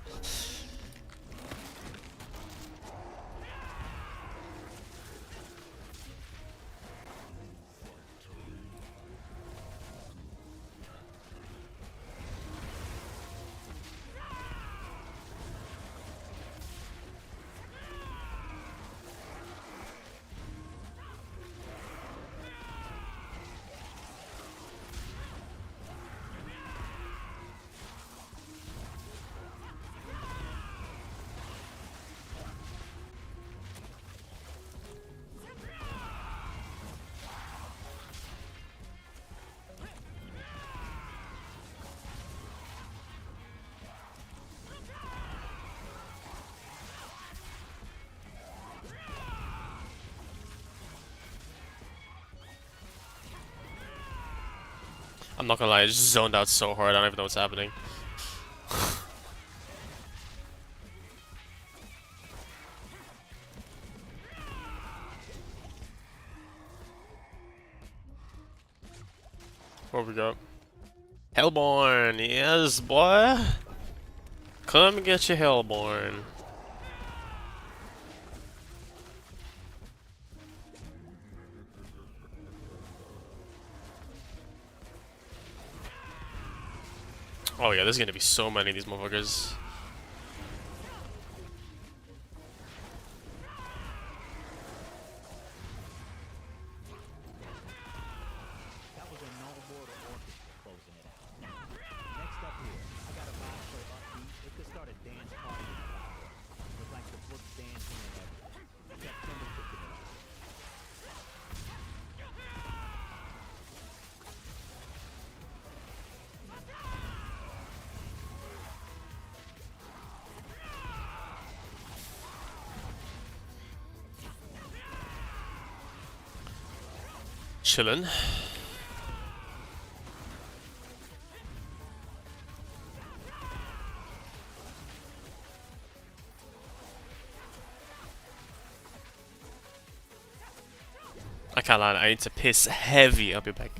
I'm not gonna lie, I just zoned out so hard, I don't even know what's happening. What we got? Hellborn, yes, boy. Come get your Hellborn. Oh yeah, there's gonna be so many of these motherfuckers. That was a no-board orchestra closing it out. Next up here, I got a vibe so upbeat, it could start a dance party in the lobby. With like the books dancing and everything. September kicking it off. Chillin'. I can't lie, I need to piss heavy. I'll be back.